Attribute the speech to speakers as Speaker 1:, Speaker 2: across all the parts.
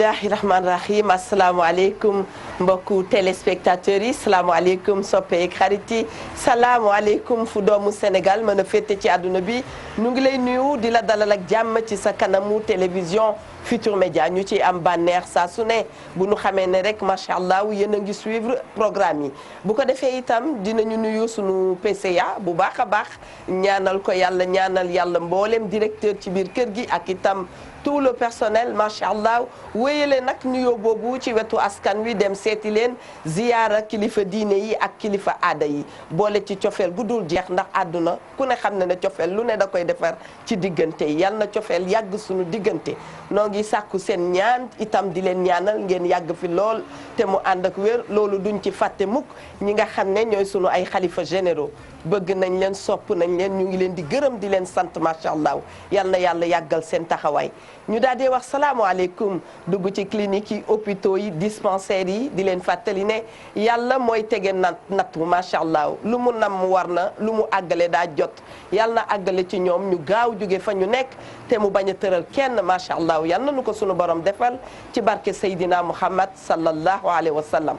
Speaker 1: bismillahi rahmaani rahim asalaamaaleykum mbokku téléspectateurs yi salaamaaleykum soppeek xarit yi salaamaaleykum fu doomu Sénégal mën a féete ci àdduna bi ñu ngi lay nuyu di la dalal ak jàmm ci sa kanamu télévision Futur Média ñu ci am bànneex saa su ne bu ñu xamee ne rek macha allah yéen a ngi suivre programme yi bu ko defee itam dinañu nuyu sunu PCA bu baax a baax ñaanal ko yàlla ñaanal yàlla mboolem directeur ci biir kër gi ak itam tout le personnel macha allah wéyale nag nuyoo boobu ci wetu askan wi dem seeti leen ziyaara kilifa diine yi ak kilifa aada yi boole ci cofeel gu dul jeex ndax àdduna ku ne xam na ne cofeel lu ne da koy defar ci diggante yi yal na cofeel yàgg suñu diggante noo ngi sàkku seen ñaan itam di leen ñaanal ngeen yàgg fi lool te mu ànd ak wér loolu duñ ci fàtte mukk ñi nga xam ne ñooy sunu ay xalifa généraux bëgg nañ leen sopp nañ leen ñu ngi leen di gërëm di leen sant macha allah yal na yàlla yàggal seen taxawaay ñu daal di wax salaamaaleykum dugg ci clinique yi hôpitaux yi dispensaires yi di leen fàttali ne yàlla mooy tege nattu macha allah lu mu nam war na lu mu àggale daa jot yàlla na àggale ci ñoom ñu gaaw jóge fa ñu nekk te mu bañ a tëral kenn macha allah yal na nu ko sunu borom defal ci barke Seydina Muhammad sallallahu alayhi wa sallam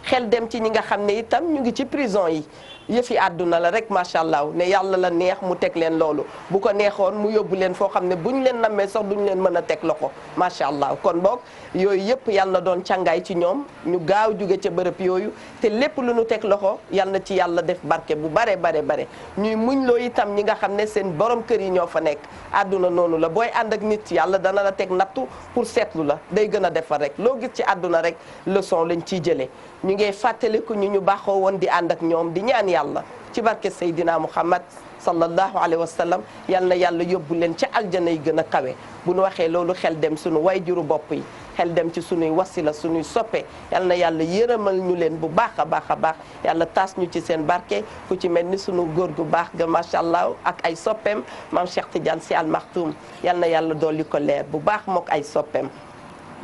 Speaker 1: xel dem ci ñi nga xam ne itam ñu ngi ci prison yi yëfi àdduna la rek macha allah ne yàlla la neex mu teg leen loolu bu ko neexoon mu yóbbu leen foo xam ne bu ñu leen nammee sax duñu leen mën a teg loxo macha allah kon boog yooyu yëpp yàlla doon càngaay ci ñoom ñu gaaw jóge ca bërëb yooyu te lépp lu ñu teg loxo yal na ci yàlla def barke bu bare ñuy muñ loo itam ñi nga xam ne seen borom kër yi ñoo fa nekk àdduna noonu la booy ànd ak nit yàlla dana la teg nattu pour seetlu la day gën a defar rek loo gis ci àdduna rek leçon lañ ciy jëlee ñu ngi fàttaliku ñu baaxoo woon di ànd ak ñoom di ñaan yàlla ci barke Seydina Muhammad sallallahu alayhi wa sallam yal na yàlla yóbbu leen ca aljana yi gën a kawe bu nu waxee loolu xel dem sunu wayjuru bopp yi xel dem ci sunuy wasila sunuy soppe yal na yàlla yërëmal ñu leen bu baax a baax yàlla taas ñu ci seen barke ku ci mel ni sunu góor gu baax ga macha allah ak ay soppeem maam Cheikh Tidiane Sy Al Maktoum yal na yàlla dolli ko leer bu baax mook ay soppeem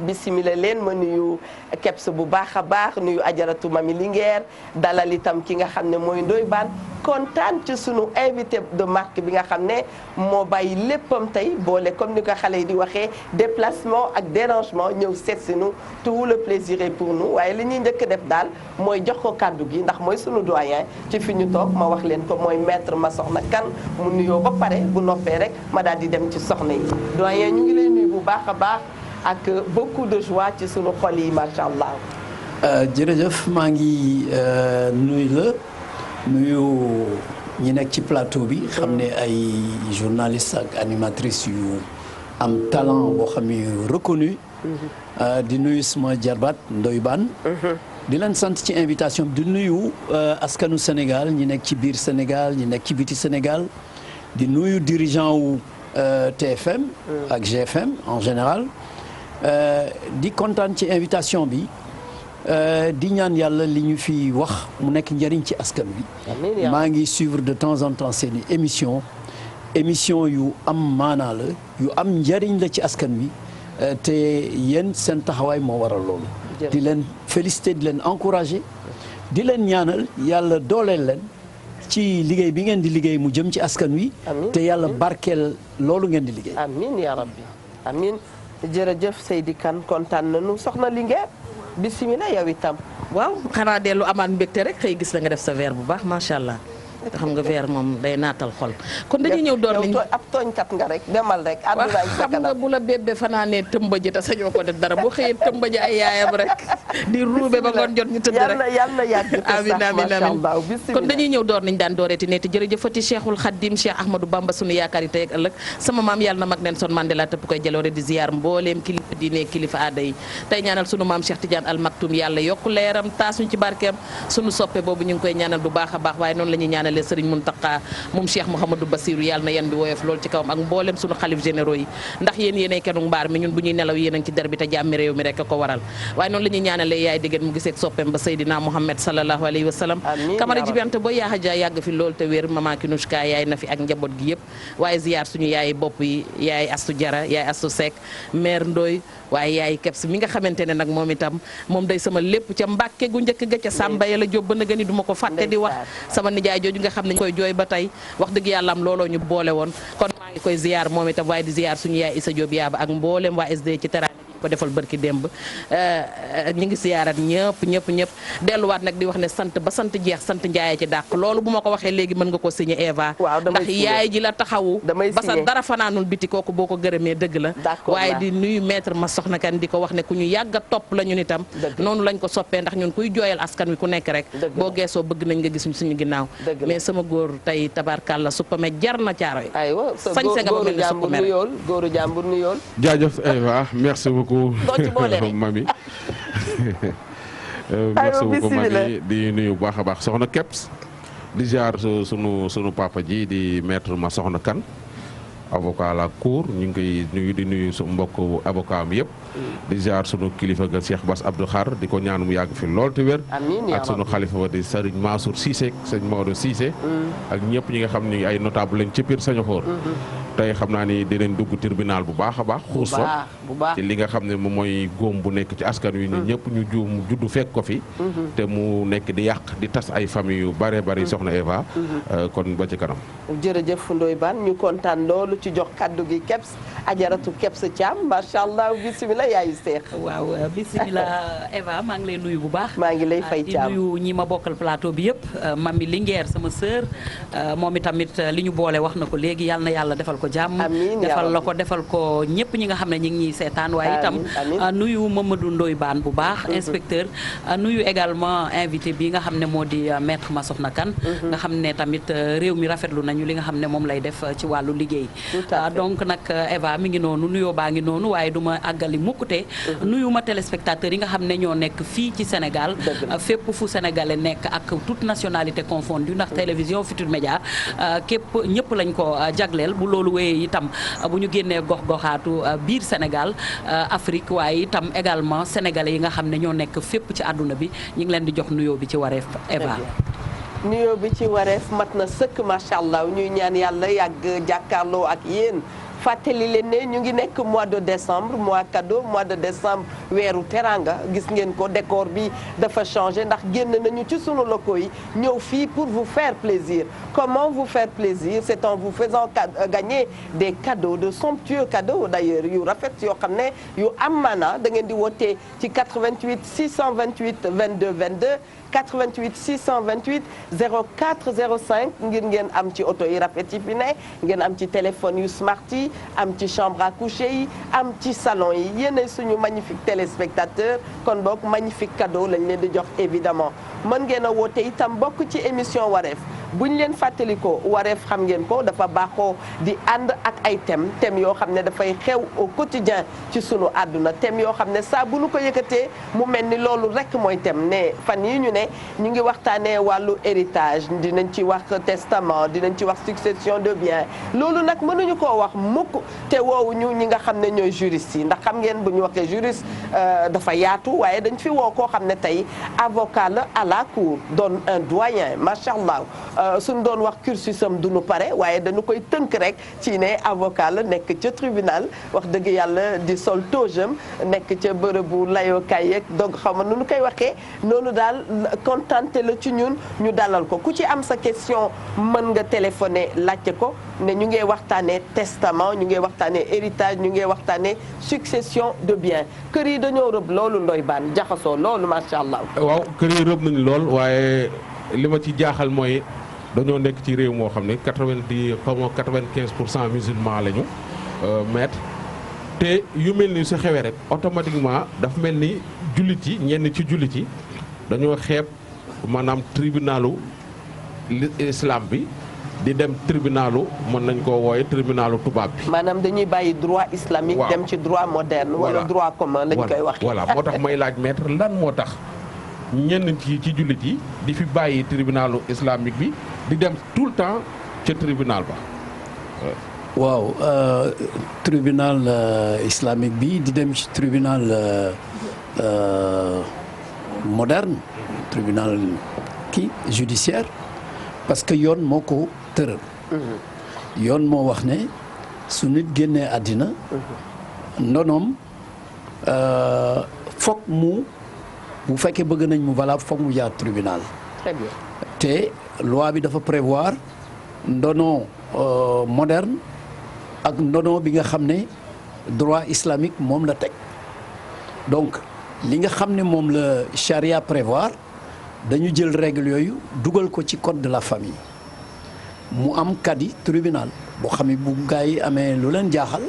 Speaker 1: bisimila leen ma nuyu keps bu baax a baax nuyu ajaratu mami Linguère dalal itam ki nga xam ne mooy Ndoye Bane kontaan ci sunu invité de marque bi nga xam ne moo bàyyi léppam tey boole comme ni ko xale yi di waxee déplacement ak dérangement ñëw seet si nu tout le plaisir est pour nous waaye li ñuy njëkk def daal mooy jox ko kàddu gi ndax mooy sunu doyen ci fi ñu toog ma wax leen ko mooy maître ma soxna kan mu nuyoo ba pare bu noppee rek ma daal di dem ci soxna yi doyen ñu ngi lay nuyu bu baax a baax ak beaucoup de joie ci sunu xol yi macha allah.
Speaker 2: jërëjëf maa ngi nuyu la nuyu ñi nekk ci plateau bi. xam ne ay journalistes ak animatrices yu am talent boo xam ne reconnu. di nuyu suma jarbaat Ndoye Bane. di leen sant ci invitation bi di nuyu askanu Sénégal ñi nekk ci biir Sénégal ñi nekk ci biti Sénégal di nuyu dirigeant wu TFM. ak GFM en général. di kontaan ci invitation bi di ñaan yàlla li ñu fi wax mu nekk njëriñ ci askan bi maa ngi suivre de temps en temps seeni émission yu am maanaa la yu am njëriñ la ci askan bi te yéen seen taxawaay moo waral loolu di leen féliciter di leen encourager di leen ñaanal yàlla dooleel leen ci liggéey bi ngeen di liggéey mu jëm ci askan wi te yàlla barkeel loolu ngeen di liggéey
Speaker 1: amiin ya rabbi amiin jërëjëf Seydi Kane kontaan nañu soxna Linguère bisimilah yow itam.
Speaker 3: waaw xanaa dellu amaat mbégte rek xëy gis la nga def sa verre bu baax macha allah. te xam nga verre moom day naatal xol. kon dañuy ñëw door nañu
Speaker 1: ab tooñkat nga rek demal rek. àdduna
Speaker 3: xam nga bu la bébé fanaanee tëmbaji te sañoo ko def dara boo xëyee tëmbaji ay yaayam rek. di ruube ba ngoon jot ñu tëdd rek
Speaker 1: yàlla na yàgg
Speaker 3: amiin amiin kon dañuy ñëw door nañ daan dooreeti ne te jërëjëfati Cheikhul Khadim Cheikh Ahmadou Bamba sunu yaakaar yi tey ak ëllëg sama maam yàlla na mag Nelson Mandela tëpp koy jaloore di ziar mbooleem kilifa diine kilifa aada yi tey ñaanal sunu maam Cheikh Tidiane Al Maktoum yàlla yokku leeram taasuñ ci barkeem sunu soppe boobu ñu ngi koy ñaanal bu baax a baax waaye noonu la ñuy ñaanalee Sëriñ Muntaqa moom Cheikh Mouhamadou Bassirou yàlla na yan bi woyof lool ci kawam ak mboolem sunu xalif généraux yi ndax yéen yéenay kenu mbaar mi ñun bu ñuy nelaw yéen a ngi ci der bi te jàmmi réew mi rek ko waral waaye noonu la ñuy ñaanalee yaay diggéen mu gisee soppeem ba Seydina Mouhamed sallallahu alayhi wa sallam Kamara Jibante boo yaaxa ja yàgg fi lool te wér mama Kinushka yaay na fi ak njaboot gi yëpp waaye ziyaar suñu yaay bopp yi yaay Astu Jara yaay Astu Seck mère Ndoy waaye yaay Keps mi nga xamante ne nag moom itam moom day sama lépp ca Mbàkke gu njëkk ga ca Samba ya la jóob ba na gëni du ma ko fàtte di wax sama nijaay jooju nga xam ne ñu koy jooy ba tey wax dëgg yàlla am looloo ñu boole woon kon maa ngi koy ziyaar moom itam waaye di ziyaar suñu yaay Issa Diop yaaba ak mboolem waa SD ci terrain ko defal bërki démb ñu ngi siyaarat ñëpp delluwaat nag di wax ne sant ba sant jeex sant njaayee ci dàq loolu bu ma ko waxee léegi mën nga ko signé Eva ndax yaay ji la taxawu ba sa dara fanaanul biti kooku boo ko gërëmee dëgg la waaye di nuyu maître ma soxna kan di ko wax ne ku ñu yàgg a topp la ñun itam noonu lañ ko soppee ndax ñun kuy jooyal askan wi ku nekk rek boo geesoo bëgg nañ nga gis suñu ginnaaw mais sama góor tey tabarkàlla suppame jar na caaro yi sañse nga ba mel ni suppame rek
Speaker 1: góoru jàmbur nu yool
Speaker 4: jaajëf Eva merci beaucoup mami merci beaucoup mami di nuyu bu baax a baax soxna Keps di jaar sunu papa ji di maître ma soxna kan avocat la cour ñu ngi koy nuyu di nuyu su mbokk avocat am yëpp di jaar sunu kilifa ga Cheikh Bass Abdou Khar di ko ñaan mu yàgg fi lool te wér ak sunu xalifa ba di Serigne Mansour Cissé sëñ Maodo Cissé ak ñëpp ñi nga xam ni ay notable lañ ci biir sañu xoor tey xam naa ni dinañ dugg tribunal bu baax a baax xuus fa ci li nga xam ne moom mooy góom bu nekk ci askan wi ñu ñëpp ñu juum juddu fekk ko fi te mu nekk di yàq di tas ay famille yu bare bari soxna Eva kon ba ci kanam
Speaker 1: jërëjëf Ndoye Bane ñu kontaan loolu ci jox kaddu gi Keps ajaratu Keps Thiam macha allah bisimilah yaayu seex
Speaker 5: waaw bisimilah Eva maa ngi lay nuyu bu baax
Speaker 1: maa ngi lay fay Thiam
Speaker 5: di nuyu ñi ma bokkal plateau bi yëpp mami Linguère sama sœur moom itamit li ñu boole wax na ko léegi yàlla na yàlla defal ko jàmm defal ko ñëpp ñi nga xam ne ñi ngi ñuy seetaan waaye itam nuyu Mamadou Ndoye Bane bu baax inspecteur nuyu également invité bi nga xam ne moo di maître Massokhna Kane nga xam ne tamit réew mi rafetlu nañu li nga xam ne moom lay def ci wàllu liggéey donc nag Eva mi ngi noonu nuyoo baa ngi noonu waaye du ma àggali mukkute nuyu ma téléspectateurs yi nga xam ne ñoo nekk fii ci Sénégal fépp fu sénégalais nekk ak toute nationalité confondue ndax télévision Futurs Médias képp ñëpp lañ ko jagleel bu loolu wéyee itam bu ñu génnee gox-goxaatu biir Sénégal Afrique waaye itam également sénégalais yi nga xam ne ñoo nekk fépp ci àdduna bi ñu ngi leen di jox nuyoo bi ci wareef Eva
Speaker 1: nuyoo bi ci wareef mat na sëkk macha allah ñuy ñaan yàlla yàgg jàkkaarloo ak yéen fàttali leen ne ñu ngi nekk mois de décembre mois cadeau mois de décembre weeru teranga gis ngeen ko décor bi dafa changé ndax génn nañu ci sunu locaux yi ñëw fii pour vous faire plaisir comment vous faire plaisir c'est en vous faisant gagner des cadeaux de somptueux cadeaux d'ailleurs yu rafet yoo xam ne yu am maana da ngeen di wootee ci 88 628 22 22 88 628 04 05 ngir ngeen am ci oto yi rafet yi fi ne ngeen am ci téléphone yu smart yi am ci chambre à coucher yi am ci salon yi yéenay suñu magnifique téléspectateur kon boog magnifique cadeau lañ leen di jox évidemment mën ngeen a woote itam bokk ci émission wareef buñ leen fàttalikoo wareef xam ngeen ko dafa baaxoo di ànd ak ay thèmes yoo xam ne dafay xew au quotidien ci sunu àdduna thèmes yoo xam ne saa bu nu ko yëkkatee mu mel ni loolu rek mooy thème ne fan yi ñu ne ñu ngi waxtaanee wàllu héritage dinañ ci wax testament dinañ ci wax succession de biens loolu nag mënuñu koo wax mukk te woowuñu ñi nga xam ne ñooy juristes yi ndax xam ngeen bu ñu waxee juriste dafa yaatu waaye dañ fi woo koo xam ne tey avocat la à la cour doon un doyen macha allah suñ doon wax cursus am duñu pare waaye dañu koy tënk rek ci ne avocat la nekk ca tribunal wax dëgg yàlla di sol toojam nekk ca bërëbu layookaay yeeg donc xaw ma nu ñu koy waxee noonu daal kontante la ci ñun ñu dalal ko ku ci am sa question mën nga téléphoner laajte ko ne ñu ngi waxtaanee testament ñu ngi waxtaanee héritage ñu ngi waxtaanee succession de biens kër yi dañoo rëb loolu Ndoye Bane jaxasoo loolu macha allah.
Speaker 4: waaw kër yi rëb nañu lool waaye li ma ci jaaxal mooy dañoo nekk ci réew moo xam ne 95% musulman lañu maître te yu mel ni su xewee rek automatiquement dafa mel ni jullit yi ñenn ci jullit yi dañoo xeeb maanaam tribunalu islam bi di dem tribunalu mën nañ koo wooye tribunalu tubaab bi.
Speaker 1: maanaam dañuy bàyyi droit islamique. dem ci droit moderne. wala droit commun lañ koy waxee.
Speaker 4: voilà moo tax may laaj maître lan moo tax ñenn ci jullit yi di fi bàyyi tribunalu islamique bi di dem tout le temps ca tribunal ba.
Speaker 2: waaw tribunal islamique bi di dem ci tribunal moderne tribunal judiciaire parce que yoon moo ko tëral. yoon moo wax ne su nit génnee àddina ndonoom foog mu bu fekkee bëgg nañ mu valable foog mu jaar tribunal.
Speaker 1: très bien
Speaker 2: te loi bi dafa prévoir ndono moderne ak ndono bi nga xam ne droit islamique moom la teg donc li nga xam ne moom la charia prévoir dañu jël règle yooyu dugal ko ci code de la famille mu am kadi tribunal boo xam ne bu gaa yi amee lu leen jaaxal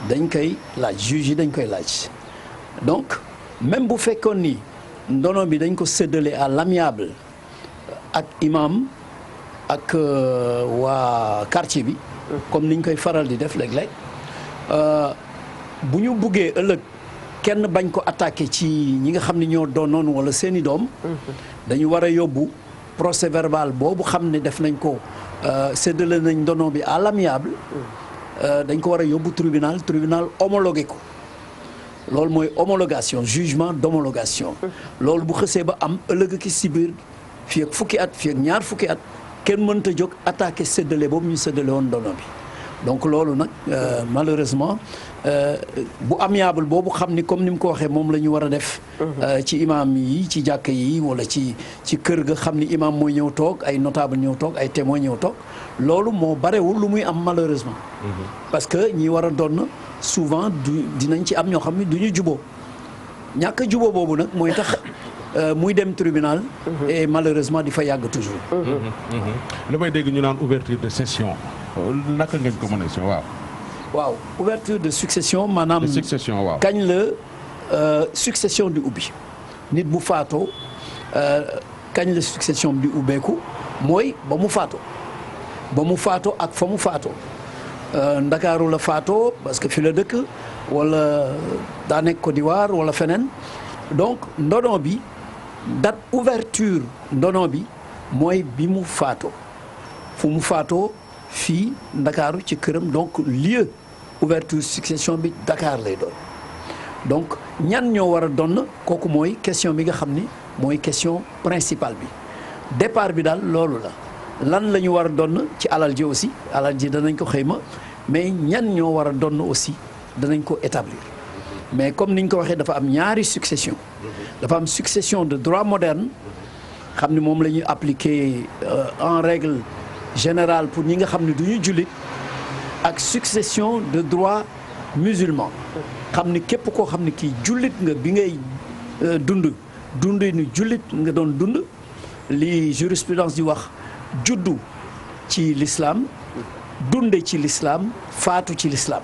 Speaker 2: dañ koy laaj juge yi dañ koy laaj donc même bu fekkoon ni ndono bi dañ ko séddale à l'amiable ak imam ak waa quartier bi comme niñ koy faral di def léeg-léeg bu ñu buggee ëllëg kenn bañ ko attaqué ci ñi nga xam ne ñoo doonoon wala seeni doom dañu war a yóbbu procès verbal boobu xam ne def nañ ko séddale nañ ndono bi à l'amiable dañ ko war a yóbbu tribunal homologué ko loolu mooy homologation jugement d'homologation loolu bu xësee ba am ëllëg ki si biir fii ak fukki at fii ak ñaar fukki at kenn mënta jóg attaqué séddale boobu ñu séddale woon ndono bi donc loolu nag malheureusement bu amiable boobu xam ni comme ni mu ko waxee moom la ñu war a def ci imam yi ci jàkk yi wala ci kër ga xam ni imam mooy ñëw toog ay notable ñëw toog ay témoin ñëw toog loolu moo barewul lu muy am malheureusement parce que ñi war a doon souvent dinañ ci am ñoo xam ne du ñu juboo ñàkk a juboo boobu nag mooy tax muy dem tribunal et malheureusement di fa yàgg toujours
Speaker 4: li may dégg ñu naan ouverture de session naka ngeen ko mën a
Speaker 2: waaw ouverture de succession maanaam
Speaker 4: waaw
Speaker 2: kañ la succession di ubbi nit bu faatoo kañ la succession di ubbeeku mooy ba mu faatoo ak fa mu faatoo Ndakaaru la faatoo parce que fi la dëkk wala daa nekk Côte d'Ivoire wala feneen donc ndono bi date ouverture ndono bi mooy bi mu faatoo fu mu faatoo fii Ndakaaru ci këram donc lieu ouverture succession bi Dakar lay doon donc ñan ñoo war a doon kooku mooy question bi nga xam ni mooy question principale bi départ bi daal loolu la lan la ñu war a doon ci alal ji aussi alal ji danañ ko xëyma mais ñan ñoo war a doon aussi danañ ko établir mais comme niñ ko waxee dafa am ñaari succession dafa am succession de droit moderne xam ni moom la ñuy appliquer en règle générale pour ñi nga xam ne du ñu jullit ak succession de droit musulman xam ni képp koo xam ne kii jullit nga bi ngay dund ni jullit nga doon dund li jurisprudence di wax juddu ci l'islam dunde ci l'islam faatu ci l'islam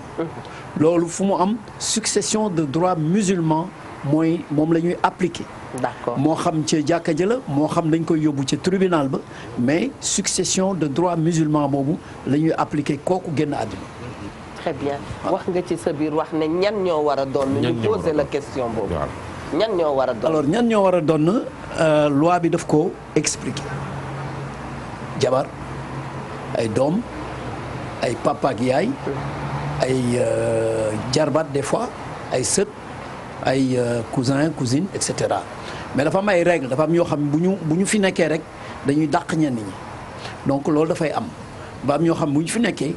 Speaker 2: loolu fu mu am succession de droit musulman mooy moom la ñuy appliquer
Speaker 1: d'accord
Speaker 2: moo xam ca jàkka ja la moo xam dañ koy yóbbu ca tribunal ba mais succession de droit musulman boobu la ñuy appliquer kooku génn àddina.
Speaker 1: très bien wax nga ci sa biir wax ne ñan ñoo war a doon. ñu poser la question boobu. ñan ñoo war a doon.
Speaker 2: alors ñan ñoo war a doon loi bi daf ko expliquer jabar ay doom ay papa ak yaay ay jarbaat des fois ay sët ay cousin cousine et cetera mais dafa am ay règles dafa am yoo xam ne bu ñu fi nekkee rek dañuy dàq ñenn ñi donc loolu dafay am ba am ñoo xam bu ñu fi nekkee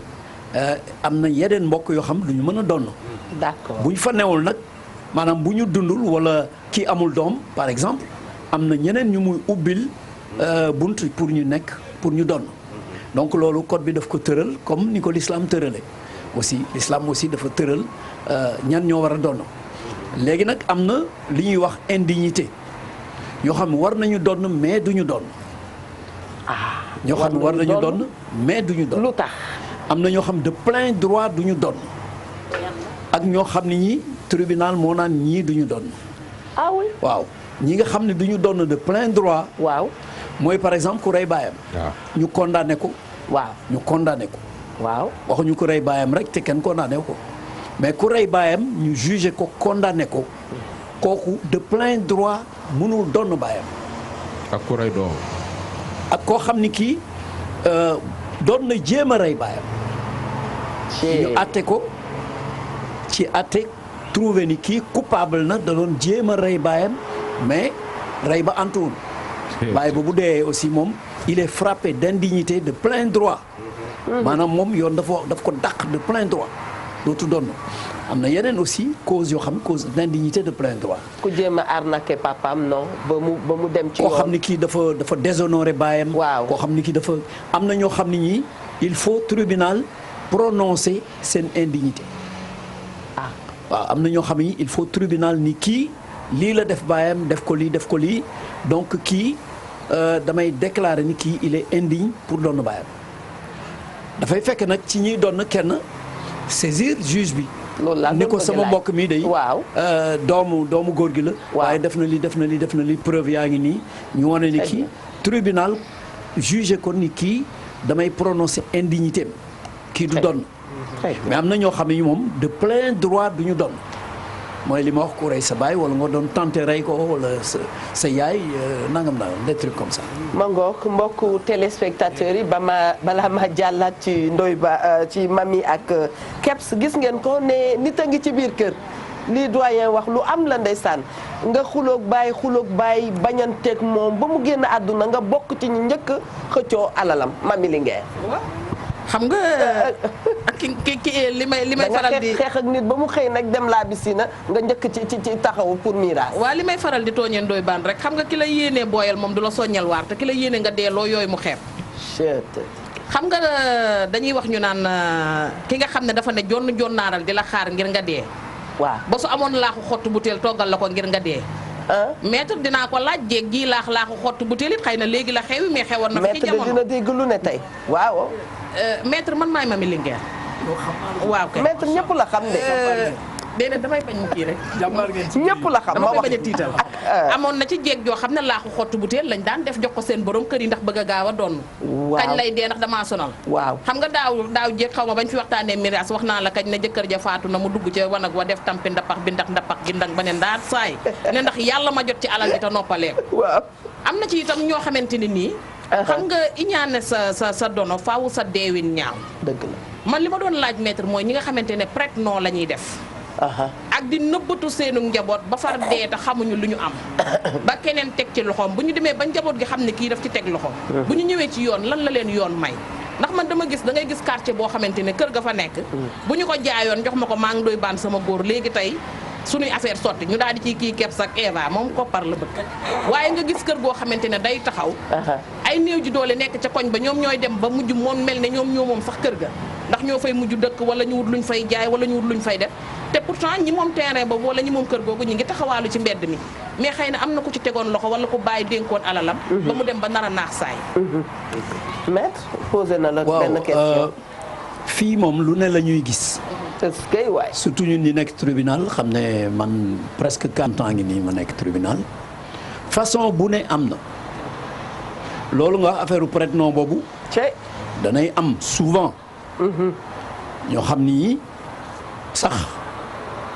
Speaker 2: am na yeneen mbokk yoo xam du ñu mën a donn
Speaker 1: d'accord
Speaker 2: bu ñu fa newul nag maanaam bu ñu dundul wala kii amul doom par exemple am na ñeneen ñu muy ubbil bunt pour ñu nekk pour ñu donn donc loolu code bi daf ko tëral comme ni ko l'islam tërale aussi l'islam aussi dafa tëral ñan ñoo war a donn léegi nag am na li ñuy wax indignité ñoo xam ne war nañu donn mais duñu donn ñoo xam ne war nañu donn mais duñu donn
Speaker 1: lu tax
Speaker 2: am na ñoo xam de plein droit duñu donn ak ñoo xam ne ñi tribunal moo naan ñii duñu donn
Speaker 1: ah oui
Speaker 2: waaw ñi nga xam ne duñu donn de plein droit
Speaker 1: waaw
Speaker 2: mooy par exemple ku rey baayam ñu condamné ko
Speaker 1: waaw
Speaker 2: ñu condamné ko
Speaker 1: waaw
Speaker 2: waxuñu ku rey baayam rek te kenn condamné ko mais ku rey baayam ñu jugé ko condamné ko kooku de plein droit mënul donn baayam
Speaker 4: ak ku rey doom
Speaker 2: ak koo xam ni kii doon na jéem a rey baayam ñu atte ko ci atte trouvé ni kii coupable na da doon jéem a rey baayam mais rey ba antuwul baay ba bu dee aussi moom il est frappé d'indignité de plein droit maanaam moom yoon daf ko dàq de plein droit dootu doon am na yeneen aussi cause yoo xam cause d'indignité de plein droit.
Speaker 1: ku jéem a arnaquer papaam non ba mu dem ci yoon.
Speaker 2: koo xam ni kii dafa déshonorer baayam.
Speaker 1: waaw
Speaker 2: koo xam ni kii dafa am na ñoo xam ni ñii il faut tribunal prononcer seen indignité. waaw am na ñoo xam ni il faut tribunal ni kii lii la def baayam def ko lii donc kii damay déclarer ni kii il est indigne pour doon baayam dafay fekk nag ci ñiy doon kenn saisir juge bi. ni ko sama mbokk mi day doomu góor gi la. waaye def na li preuve yaa ngi nii ñu wane ni kii tribunal juge ko ni kii damay prononcer indignité kii du doon. mais am na ñoo xam ne moom de plein droit du ñu doon. mooy li ma wax ku rey sa baay wala nga doon tenté rey ko wala sa yaay nangam des trucs comme ça.
Speaker 1: ma ngoog mbokku téléspectateurs yi balaa ma jàllaat ci Ndoye Ba ci Mamy ak Kebs gis ngeen ko ne nit a ngi ci biir kër lii doyen wax lu am la ndeysaan nga xuloog baay bañanteeg moom ba mu génn àdduna nga bokk ci ñu njëkk xëccoo alalam Mamy Linguère.
Speaker 3: xam nga ki li may faral di
Speaker 1: xeex ak nit ba mu xëy nag dem laa bisina nga njëkk ci taxawu pour miraas.
Speaker 3: waaw li may faral di tooñee Ndoye Bane rek xam nga ki la yéenee booyal moom du la soññal waar te ki la yéenee nga deeloo yooyu mu xeeb. xam nga dañuy wax ñu naan ki nga xam ne dafa ne jonnaaral di la xaar ngir nga dee.
Speaker 1: waaw
Speaker 3: ba su amoon laaxu xottu butéel toggal la ko ngir nga dee. maître dinaa ko laaj jéeg ji laaxu xottu butéel it xëy na léegi la xewi mais xewoon na fi ci jamono
Speaker 1: maître dina dégg lu ne tey waaw.
Speaker 3: maître man maay Mamy Linguère. waaw kay
Speaker 1: maître ñëpp la xam de.
Speaker 3: déedéet damay bañ mu kii rek.
Speaker 1: ñëpp la xam ma wax
Speaker 3: dama koy bañ a tiital. amoon na ci jéeg joo xam ne laaxu xottu butéel lañ daan def jox ko seen borom kër yi ndax bëgg a gaaw a doon.
Speaker 1: waaw
Speaker 3: kañ lay dee ndax damaa sonal.
Speaker 1: waaw
Speaker 3: xam nga daaw jéeg xaw ma bañ fi waxtaanee miraas wax naa la kañ ne jëkkër ja faatu na mu dugg ca wanag wa def tampi ndapax bi ndax gi ndang ba ne ndaat saay ne ndax yàlla ma jot ci alal bi te noppalee ko.
Speaker 1: waaw
Speaker 3: am na ci itam ñoo xamante ni nii. xam nga iñaane sa dono faawu sa deewin ñaaw.
Speaker 1: dëgg la
Speaker 3: man li ma doon laaj maître mooy ñi nga xamante ne prête non la ñuy def. ak di nëbbatu seenu njaboot ba far dee te xamuñu lu ñu am. ba keneen teg ci loxoom bu ñu demee ba njaboot gi xam ne kii daf ci teg loxoom. bu ñu ñëwee ci yoon lan la leen yoon may. ndax man dama gis da ngay gis quartier boo xamante ne kër ga fa nekk. bu ñu ko jaayoon jox ma ko maa ngi Ndoye Bane sama góor léegi tey. suñuy affaire sotti ñu daal di ciy kii Kebs ak Eva moom koppar la bëgg waaye nga gis kër goo xamante ne day taxaw. ay néew ji doole nekk ca koñ ba ñoom ñooy dem ba mujj moom mel ne ñoo moom sax kër ga. ndax ñoo fay mujj dëkk wala ñu wut luñ fay jaay wala ñu wut luñ fay def te pourtant ñi moom terrain boobu wala ñi moom kër googu ñi ngi taxawaalu ci mbedd mi mais xëy na am na ku ci tegoon loxo wala ku bàyyi dénkoon alalam. ba mu dem ba nar a naax saay.
Speaker 1: maître posé na la benn question.
Speaker 2: fii moom lu ne la ñuy gis. surtout ñun ñi nekk tribunal xam ne man presque 40 ans ngi nii ma nekk tribunal façon bu ne am na loolu nga affaire prête-nom boobu danay am souvent ñoo xam ni sax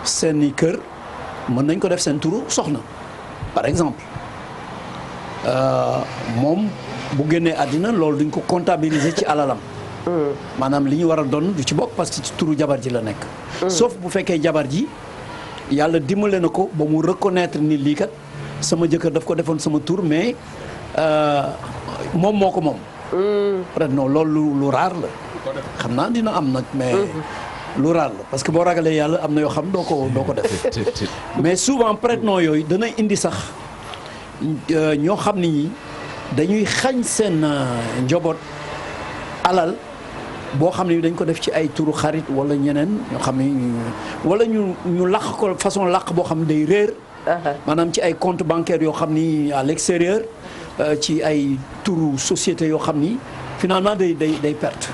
Speaker 2: seeni kër mën nañ ko def seen turu soxna par exemple moom bu génnee àddina loolu duñ ko comptabiliser ci alalam maanaam li ñu war a doon du ci bokk parce que ci turu jabar ji la nekk. sauf bu fekkee jabar ji yàlla dimbale na ko ba mu reconnaître ni lii kat sama jëkkër daf ko defoon sama tur mais moom moo ko moom. peut-être non loolu lu raar la. xam naa dina am nag mais. lu raar la parce que boo ragalee yàlla am na yoo xam doo ko def. mais souvent prête-nom yooyu dana indi sax ñoo xam ni dañuy xañ seen njaboot alal. boo xam ne dañ ko def ci ay turu xarit wala ñeneen ñoo xam ne wala ñu làq ko façon làq boo xam ne day réer. maanaam ci ay compte bancaire yoo xam ni à l'extérieur ci ay turu société yoo xam ni finalement day perte.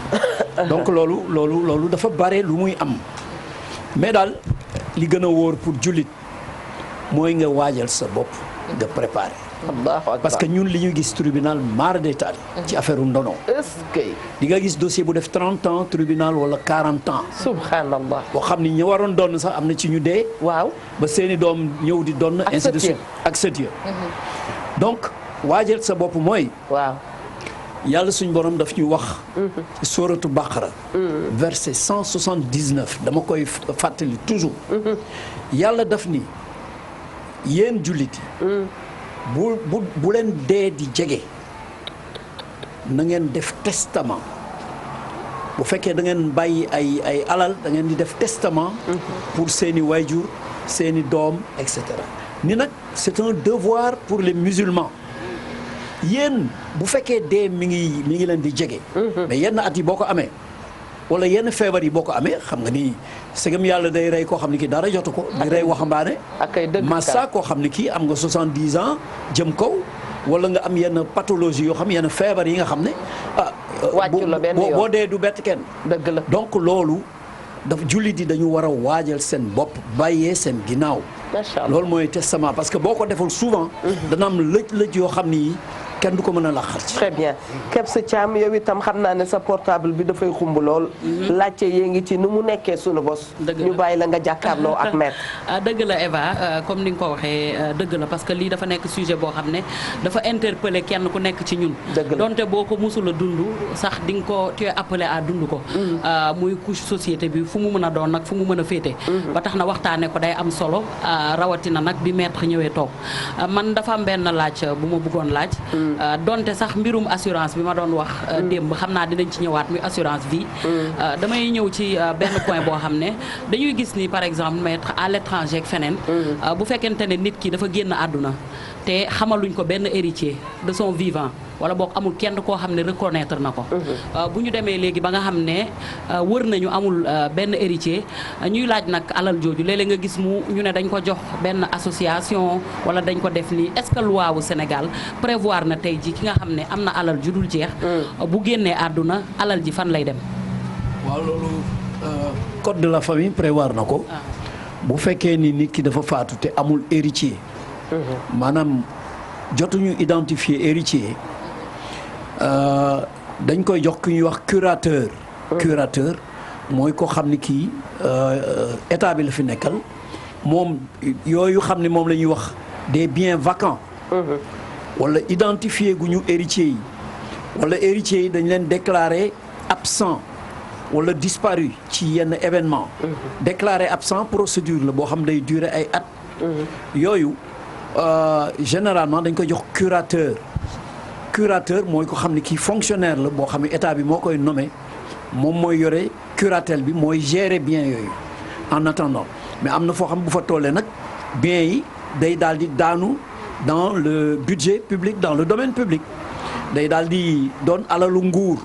Speaker 2: donc loolu dafa bare lu muy am mais daal li gën a wóor pour jullit mooy nga waajal sa bopp nga préparer. parce que ñun li ñu gis tribunal mara détail ci affaire ndono. di nga gis dossier bu def 30 ans tribunal wala 40 ans.
Speaker 1: subhanallah.
Speaker 2: boo xam ni ñu waroon doon sax am na ci ñu dee.
Speaker 1: waaw
Speaker 2: ba seeni doom ñëw di doon. ainsi de suite ak sët ya donc waajal sa bopp mooy.
Speaker 1: waaw.
Speaker 2: yàlla suñu borom daf ñu wax. ci sooratu Baqara. verset 179 dama koy fàttali toujours. yàlla daf ni yéen jullit yi. bu leen dee di jege na ngeen def testament bu fekkee da ngeen bàyyi ay alal da ngeen di def testament pour seeni waajur seeni doom et cetera ni nag c'est un devoir pour les musulmans yéen bu fekkee dee mi ngi leen di jege mais yenn at yi boo ko amee wala yenn feebar yi boo ko amee xam nga ni segam yàlla day rey koo xam ne kii dara jotu ko di rey waxambaane massa koo xam ne kii am nga 70 ans jëm kaw wala nga am yenn pathologie yoo xam yenn feebar yi nga xam ne boo dee du bett kenn
Speaker 1: dëgg la
Speaker 2: donc loolu dafa jullit yi dañu war a waajal seen bopp bàyyee seen ginnaaw loolu mooy testament parce que boo ko deful souvent dana am lëj-lëj yoo xam ni kenn du ko mën a laqar ci.
Speaker 1: très bien Kebs Thiam yow itam xam naa ne sa portable bi dafay xumb lool. laajte yee ngi ci nu mu nekkee sunu bos. ñu bàyyi la nga jàkkaarloo ak maître.
Speaker 5: dëgg la Eva comme ni nga ko waxee dëgg la parce que lii dafa nekk sujet boo xam ne dafa interpeller kenn ku nekk ci ñun. donte boo ko musul a dund sax di nga ko tu es appelé à dund ko. muy couche société bi fu mu mën a doon nag fu mu mën a féete. ba tax na waxtaanee ko day am solo rawatina nag bi maître ñëwee toog man dafa am benn laaj bu ma bëggoon laaj. donte sax mbirum assurance bi ma doon wax démb xam naa dinañ ci ñëwaat muy assurance vie damay ñëw ci benn point boo xam ne dañuy gis ni par exemple maître à l'étranger ak feneen bu fekkente ne nit ki dafa génn àdduna te xamaluñ ko benn héritier de son vivant wala boog amul kenn koo xam ne reconnaître na ko bu ñu demee léegi ba nga xam ne wër nañu amul benn héritier ñuy laaj nag alal jooju léeg-léeg nga gis mu ñu ne dañ ko jox benn association wala dañ ko def nii est-ce que loi wu Sénégal prévoir na tey ji ki nga xam ne am na alal ju dul jeex bu génnee àdduna alal ji fan lay dem
Speaker 2: waaw loolu code de la famille prévoir na ko bu fekkee ni nit ki dafa faatu te amul héritier maanaam jotuñu identifier héritier dañ koy jox ku ñuy wax curateur. curateur mooy ko xam ni kii état bi la fi nekkal moom yooyu xam ne moom la ñuy wax des biens vacants. wala identifier gu ñu héritiers yi wala héritiers yi dañ leen déclarer absent wala disparu ci yenn événement déclarer absent procédure la boo xam day durer ay at. yooyu généralement dañ koy jox curateur. curateur mooy ko xam ne kii fonctionnaire la boo xam ne état bi moo koy nommé moom mooy yore curatelle bi mooy gérer bien yooyu en attendant mais am na foo xam bu fa tollee nag biens yi day daal di daanu dans le budget public dans le domaine public day daal di doon alalu nguur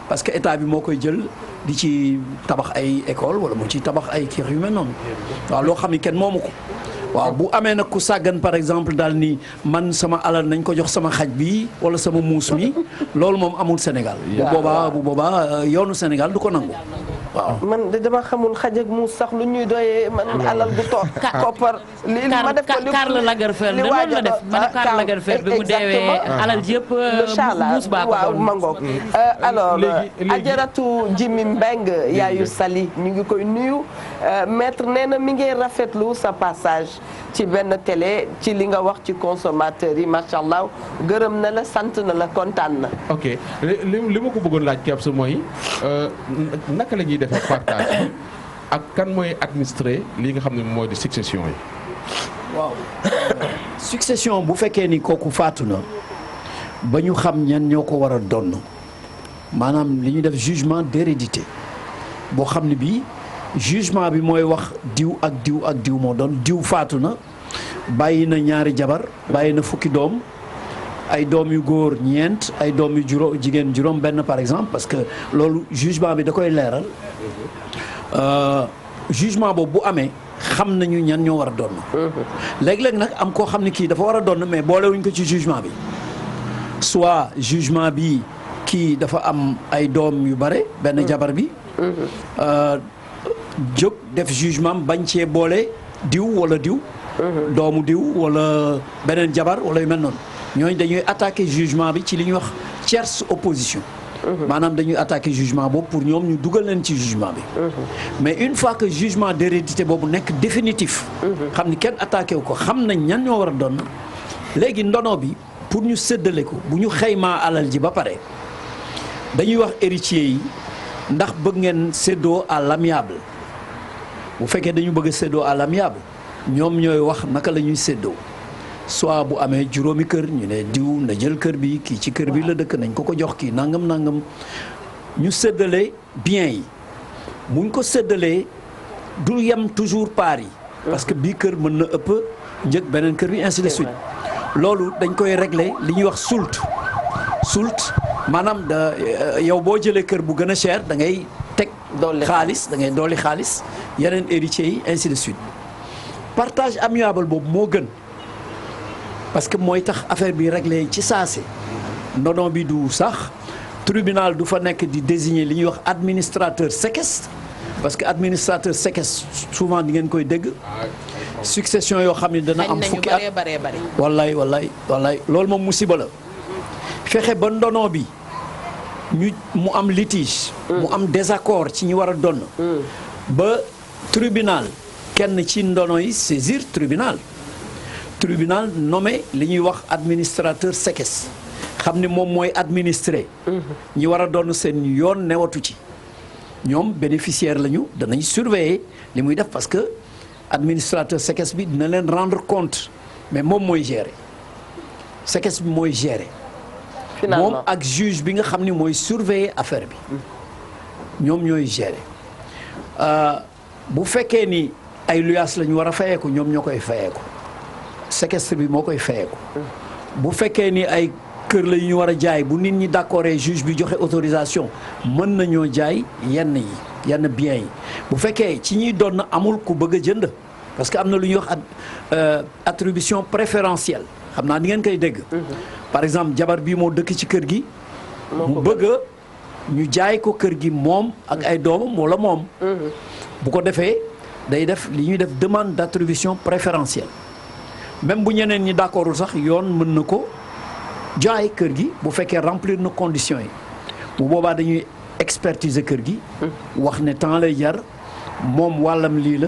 Speaker 2: parce que état bi moo koy jël di ci tabax ay école wala mu ci tabax ay kii yu mel noonu waaw loo xam ne kenn moomu ko waaw bu amee nag ku sàggan par exemple daal ni man sama alal nañ ko jox sama xaj bi wala sama muus mi loolu moom amul Sénégal bu boobaa yoonu Sénégal du ko nangu waaw
Speaker 1: man de dama xamul xaj ak muus sax lu ñuy doyee man alal bu toog koppar li ma def ko
Speaker 5: Karl Lagerfeld loolu la def ma ne Karl Lagerfeld bi mu deewee alal ji yëpp muus baa ko
Speaker 1: waaw mangoog alors Ajaratu Jimi Mbeng yaayu Sali ñu ngi koy nuyu maître nee na mi ngi rafetlu sa passage ci benn télé ci li nga wax ci consommateur yi macha allah gërëm na la sant na la kontaan na.
Speaker 4: ok li ma ko bëggoon laaj Kebs mooy naka la ñuy defee partage ak kan mooy administrer li nga xam ne mooy di succession yi.
Speaker 2: waaw succession bu fekkee ni kooku faatu na ba ñu xam ñan ñoo ko war a donn maanaam li ñuy def jugement d'hérédité boo xam ne bii. jugement bi mooy wax diw ak diw ak diw moo doon diw faatu na bàyyi na ñaari jabar bàyyi na fukki doom ay doom yu góor ñeent ay doom yu jigéen juróom benn par exemple parce que loolu jugement bi da koy leeral jugement boobu bu amee xam nañu ñan ñoo war a doon léeg-léeg nag am koo xam ne kii dafa war a doon mais boolewuñ ko ci jugement bi soit jugement bi kii dafa am ay doom yu bare benn jabar bi jóg def jugement bañ cee boole diw wala diw doomu diw wala beneen jabar wala yu mel noonu ñooñu dañuy attaquer jugement bi ci li ñuy wax tierce opposition maanaam dañuy attaquer jugement boobu pour ñoom ñu dugal leen ci jugement bi mais une fois que jugement d'hérédité boobu nekk définitif xam ni kenn attaqué wu ko xam nañ ñan ñoo war a doon léegi ndono bi pour ñu séddale ko bu ñu xaymaa alal ji ba pare dañuy wax héritier yi ndax bëgg ngeen séddoo à l'amiable bu fekkee dañu bëgg a séddoo à l'amiable ñoom ñooy wax naka la ñuy séddoo soit bu amee juróomi kër ñu ne diw na jël kër bi kii ci kër bi la dëkk nañ ko jox kii nangam nangam ñu séddale biens yi buñ ko séddalee du yem toujours part yi parce que bii kër mën na ëpp njëg beneen kër bi ainsi de suite loolu dañ koy régler li ñuy wax sult maanaam yow boo jëlee kër bu gën a cher da ngay teg xaalis da ngay dolli xaalis yeneen héritiers yi ainsi de suite partage amiable boobu moo gën parce que mooy tax affaire bi réglé ci saase ndono bi du sax tribunal du fa nekk di désigner li ñuy wax administrateur séquestre parce que administrateur séquestre souvent di ngeen koy dégg succession yoo xam ne dana am fukki at wallaay loolu moom musiba la fexe ba ndono bi mu am litige mu am désaccord ci ñi war a donn ba tribunal kenn ci ndono yi saisir tribunal nommé li ñuy wax administrateur séquestre xam ni moom mooy administrer ñi war a donn seen yoon newatu ci ñoom bénéficiaire lañu danañ surveiller li muy def parce que administrateur séquestre bi dina leen rendre compte mais moom mooy gérer séquestre bi mooy gérer moom ak juge bi nga xam ni mooy surveiller affaire bi ñoom ñooy gérer bu fekkee ni ay luyaas la ñu war a fayeeku ñoom ñoo koy fayeeku séquestre bi moo koy fayeeku bu fekkee ni ay kër la yu ñu war a jaay bu nit ñi d'accord juge bi joxe autorisation mën nañoo jaay yenn biens yi bu fekkee ci ñuy doon amul ku bëgg a jënd parce que am na lu ñuy wax attribution préférentielle xam naa ni ngeen koy dégg par exemple jabar bii moo dëkk ci kër gi mu bëgg ñu jaay ko kër gi moom ak ay doomam wala moom bu ko defee day def li ñuy def demande d'attribution préférentielle même bu ñeneen ñi d'accordul sax yoon mën na ko jaay kër gi bu fekkee remplir na conditions yi bu boobaa dañuy expertiser kër gi wax ne temps lay jar moom wàllam lii la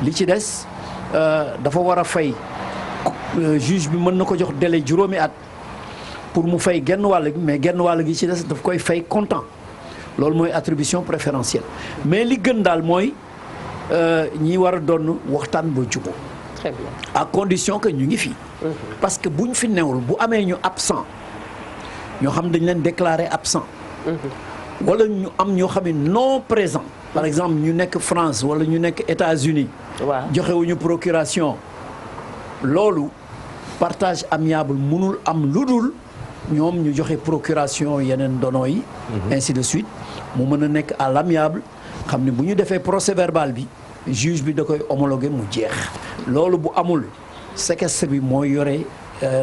Speaker 2: li ci des dafa war a fay juge bi mën na ko jox délai juróomi at pour mu fay genn wàll gi mais genn wàll gi ci des daf koy fay comptant loolu mooy attribution préférentielle mais li gën daal mooy ñi war a doon waxtaan ba jubóo.
Speaker 1: Très bien.
Speaker 2: À condition que ñu ngi fi. parce que bu ñu fi newul bu amee ñu absent ñoo xam dañ leen déclarer absent. wala ñu am ñoo xam ne non présent. par exemple ñu nekk France wala ñu nekk États-Unis
Speaker 1: waaw
Speaker 2: joxewuñu procuration loolu partage amiable mënul am lu dul ñoom ñu joxe procuration yeneen dono yi. ainsi de suite mu mën a nekk à l'amiable xam ne bu ñu defee procès verbal bi juge bi da koy homologué mu jeex loolu bu amul séquestre bi mooy yore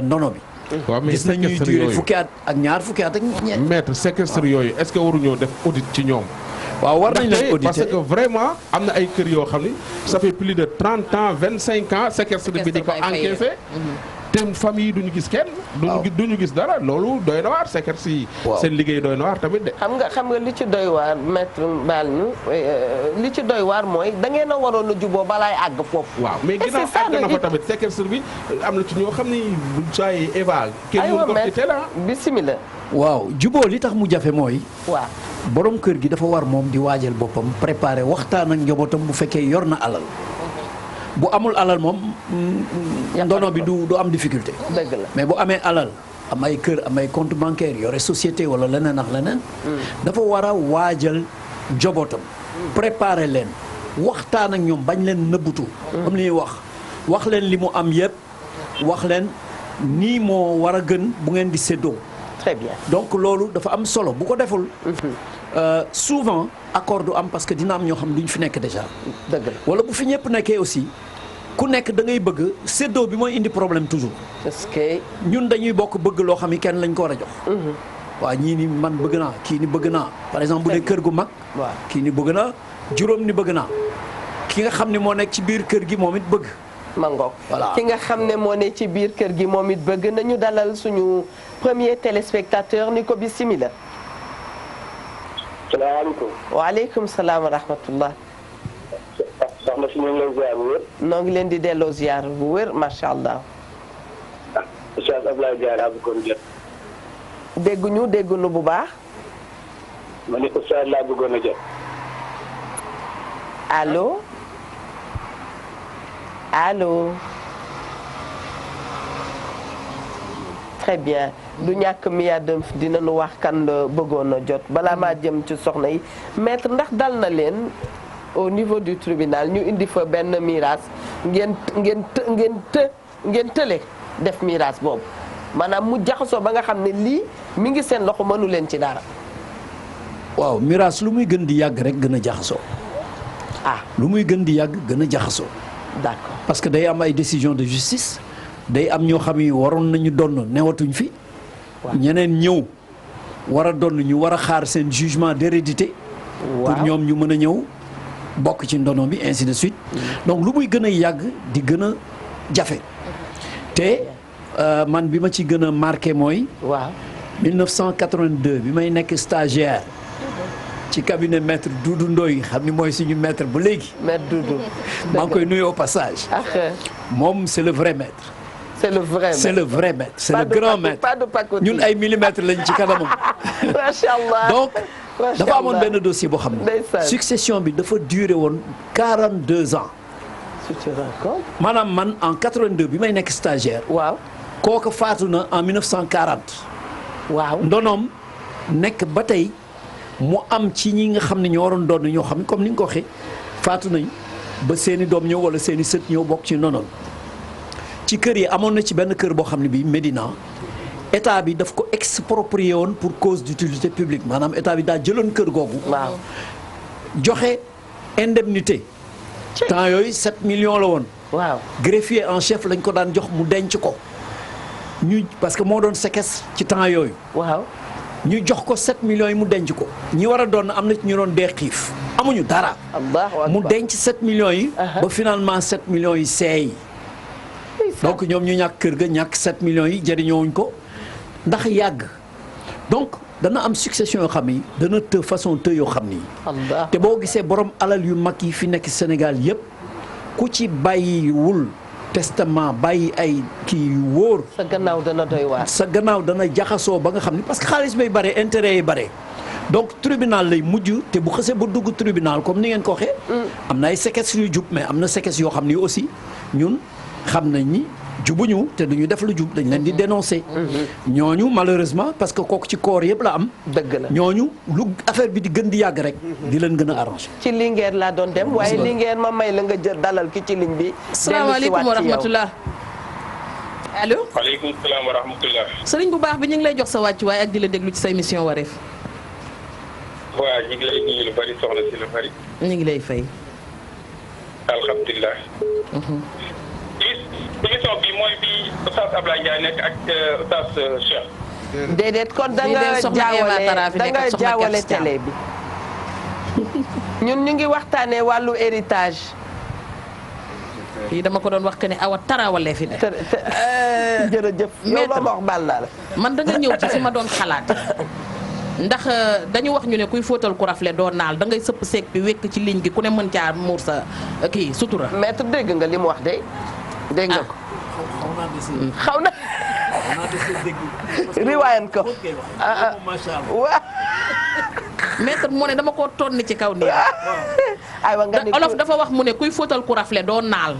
Speaker 2: ndono bi.
Speaker 4: waaw mais
Speaker 2: gis nañu ñuy duré fukki at ak ñaar fukki at ak ñeent.
Speaker 4: maître séquestre yooyu est-ce que waruñoo def audit ci ñoom.
Speaker 2: waaw war nañ leen auditer
Speaker 4: parce que vraiment am na ay kër yoo xam ni ça fait plus de 30 ans 25 ans séquestre bi di ko encaissé. te famille duñu gis kenn. duñu gis dara loolu doy na waar séquestre yi. seen liggéey doy na waar tamit de.
Speaker 1: xam nga li ci doy waar maître baal ñu li ci doy waar mooy da ngeen a waroon a juboo balaay àgg foofu.
Speaker 4: waaw mais ginnaaw àgg na fa tamit séquestre bi am na ci ñoo xam ni saa yi éval. kenn mënu ko ci teel a
Speaker 1: bismillah.
Speaker 2: waaw juboo li tax mu jafe mooy.
Speaker 1: waaw
Speaker 2: borom kër gi dafa war moom di waajal boppam préparer waxtaan ak njabootam bu fekkee yor na alal. bu amul alal moom ndono bi du am difficulté.
Speaker 1: dëgg la
Speaker 2: mais bu amee alal am ay kër am ay compte bancaire yore société wala leneen ak leneen. dafa war a waajal njabootam. préparer leen waxtaan ak ñoom bañ leen nëbbutu. comme li ñuy wax leen li mu am yëpp wax leen nii moo war a gën bu ngeen di séddoo.
Speaker 1: très bien
Speaker 2: donc loolu dafa am solo bu ko deful. souvent accord du am parce que dina am ñoo xam duñ fi nekk déjà.
Speaker 1: dëgg la
Speaker 2: wala bu fi ñëpp nekkee aussi ku nekk da ngay bëgg séddoo bi mooy indi problème toujours.
Speaker 1: parce que
Speaker 2: ñun dañuy bokk bëgg loo xam ni kenn lañ ko war a jox. waaw ñii ni man bëgg naa kii ni bëgg naa par exemple bu dee kër gu mag.
Speaker 1: waaw
Speaker 2: kii ni bëgg naa juróom ni bëgg naa ki nga xam ne moo nekk ci biir kër gi moom it bëgg.
Speaker 1: mangook
Speaker 2: voilà
Speaker 1: ki nga xam ne moo ne ci biir kër gi moom it bëgg nañu dalal suñu premier téléspectateur ni ko bismillah.
Speaker 6: salaamaaleykum.
Speaker 1: waaleykum salaam wa rahmatullah.
Speaker 6: soxna si ñu ngi lay ziar bu wér.
Speaker 1: noo ngi leen di delloo ziar bu wér macha allah.
Speaker 6: Oustaz Abdoulaye Diarra bëggoon jot.
Speaker 1: dégguñu bu baax.
Speaker 6: ma ne Oustaz laa bëggoon a jot.
Speaker 1: allo allo. très bien du ñàkk miyaa dem dinañu wax kan la bëggoon a jot balaa maa jëm ci soxna yi maître ndax dal na leen au niveau du tribunal ñu indi fa benn miraas ngeen tële def miraas boobu maanaam mu jaxasoo ba nga xam ne lii mi ngi seen loxo mënu leen ci dara.
Speaker 2: waaw miraas lu muy gën di yàgg rek gën a jaxasoo. lu muy gën di yàgg gën a jaxasoo.
Speaker 1: d'accord
Speaker 2: parce que day am ay décision de justice day am ñoo xam ni waroon nañu donn newatuñ fi. ñeneen ñëw war a donn ñu war a xaar seen jugement d'hérédité. pour ñoom ñu mën a ñëw bokk ci ndono bi ainsi de suite. donc lu muy gën a yàgg di gën a jafe. te man bi ma ci gën a marqué mooy.
Speaker 1: waaw
Speaker 2: 1982 bi may nekk stagiaire. ci cabinet maître Doudou Ndoye xam ni mooy suñu maître ba léegi.
Speaker 1: maître Doudou.
Speaker 2: maa ngi koy nuyu au passage. moom c'est le vrai maître.
Speaker 1: c'est le vrai maître
Speaker 2: c'est le vrai maître. c'est le grand maître
Speaker 1: pas de pacotille.
Speaker 2: ñun ay millimètres lañ ci kanamam.
Speaker 1: macha allah
Speaker 2: donc dafa amoon benn dossier boo xam ne. succession bi dafa duré woon 42 ans.
Speaker 1: tu te rends compte.
Speaker 2: maanaam man en 82 bi may nekk stagiaire.
Speaker 1: waaw
Speaker 2: kooku faatu na en 1940.
Speaker 1: waaw
Speaker 2: ndonoom nekk ba tey. mu am ci ñi nga xam ne ñoo waroon doon ñoo xam ne comme ni nga ko waxee faatu nañ ba seeni doom ñëw wala seeni sët ñëw bokk ci nonoon ci kër yi amoon na ci benn kër boo xam ne bii Médina état bi daf ko exproprié woon pour cause d'utilité publique maanaam état bi daa jëloon kër googu.
Speaker 1: waaw
Speaker 2: joxe indemnité. temps yooyu 7 millions la woon.
Speaker 1: waaw
Speaker 2: greffier en chef lañ ko daan jox mu denc ko ñu parce que moo doon séquestre ci temps yooyu.
Speaker 1: waaw.
Speaker 2: ñu jox ko 7 millions yi mu denc ko ñi war a doon am na ci ñu doon dee xiif amuñu dara mu denc 7 millions yi ba finalement 7 millions yi seey donc ñoom ñu ñàkk kër ga ñàkk 7 millions yi jëriñoowuñ ko ndax yàgg donc dana am succession yoo xam ni dana të façon të yoo xam ni te boo gisee borom alal yu mag yi fi nekk Sénégal yëpp ku ci bàyyiwul testament bàyyi ay kii yu wóor.
Speaker 1: sa gannaaw dana doy waar.
Speaker 2: sa gannaaw dana jaxasoo ba nga xam ni parce que xaalis bay bare intérêt yi bare donc tribunal lay mujj te bu xasee ba dugg tribunal comme ni ngeen ko waxee. am na ay séquestres yu jub mais am na séquestres yoo xam ni aussi ñun xam nañ ni jubuñu te duñu def lu jub dañ leen di dénoncer. ñooñu malheureusement parce que kooku ci koor yëpp la am.
Speaker 1: dëgg la
Speaker 2: ñooñu lu affaire bi di gën di yàgg rek. di leen gën a arrangé.
Speaker 1: ci Linguère laa doon dem waaye Linguère ma may la nga jël dalal ki ci ligne bi.
Speaker 3: salaamaaleykum wa rahmatulah. allo.
Speaker 6: waaleykum salaam wa rahmatulah.
Speaker 3: sëriñ bu baax bi ñu ngi lay jox sa wàccuwaay ak di la déglu ci sa émission wareef.
Speaker 6: waaw ñu ngi lay nuyu lu bari soxna si lu bari.
Speaker 3: ñu ngi lay fay.
Speaker 6: alhamdulilah. émission bi mooy bi Oustaz Ablaye Ndiaye nekk ak Oustaz Cheikh.
Speaker 1: déedéet kon da nga jaawale télé bi. ñun ñu ngi waxtaanee wàllu héritage.
Speaker 3: yi dama ko doon wax que ne awa tarawale fi de.
Speaker 1: jërëjëf. yow loo ma wax baal naa la.
Speaker 3: man da nga ñëw ci fi ma doon xalaat. ndax dañu wax ñu ne kuy fóotal ku rafle doo naal da ngay sëpp seeg bi wekk ci ligne gi ku ne mën caa muur sa kii sutura.
Speaker 1: maître dégg nga li mu wax de. dégg nga ko xaw na. riwaayan ko. waaw.
Speaker 3: maître moo ne dama koo tonni ci kaw nii.
Speaker 1: aywa nga ni
Speaker 3: olof dafa wax mu ne kuy fóotal ku rafle doo naal.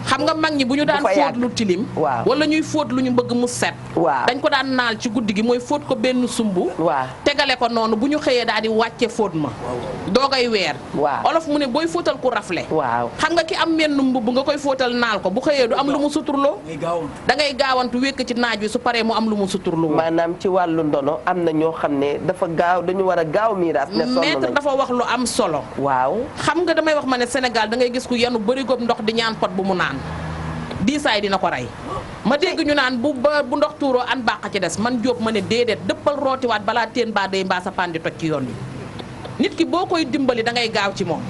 Speaker 3: xam nga mag ñi bu ñu daan fóot lu tilim. wala ñuy fóot lu ñu bëgg mu set. dañ ko daan naal ci guddi gi mooy fóot ko benn sumbu. tegale ko noonu bu ñu xëyee daal di wàcce fóot ma. doogay weer. olof mu ne booy fóotal ku rafle. xam nga ki am menn mbubb nga koy fóotal naal ko bu xëyee du am lu mu suturloo. da ngay gaawantu wékk ci naaj wi su paree mu am lu mu suturloo.
Speaker 1: maanaam ci wàllu ndono am na ñoo xam ne dafa gaaw dañu war a gaaw miiraas. ne sonn nañ
Speaker 3: maître dafa wax lu am solo.
Speaker 1: waaw
Speaker 3: xam nga damay wax ma ne Sénégal da ngay gis ku yenu bërigob ndox di ñaan pot bu mu naan diisaay dina ko rey ma dégg ñu naan bu ndox tuuroo an bàq ci des man jóob ma ne déedéet dëppal rootiwaat balaa teen baa day mbaa sa pandi toj ci yoon wi nit ki boo koy dimbali da ngay gaaw ci moom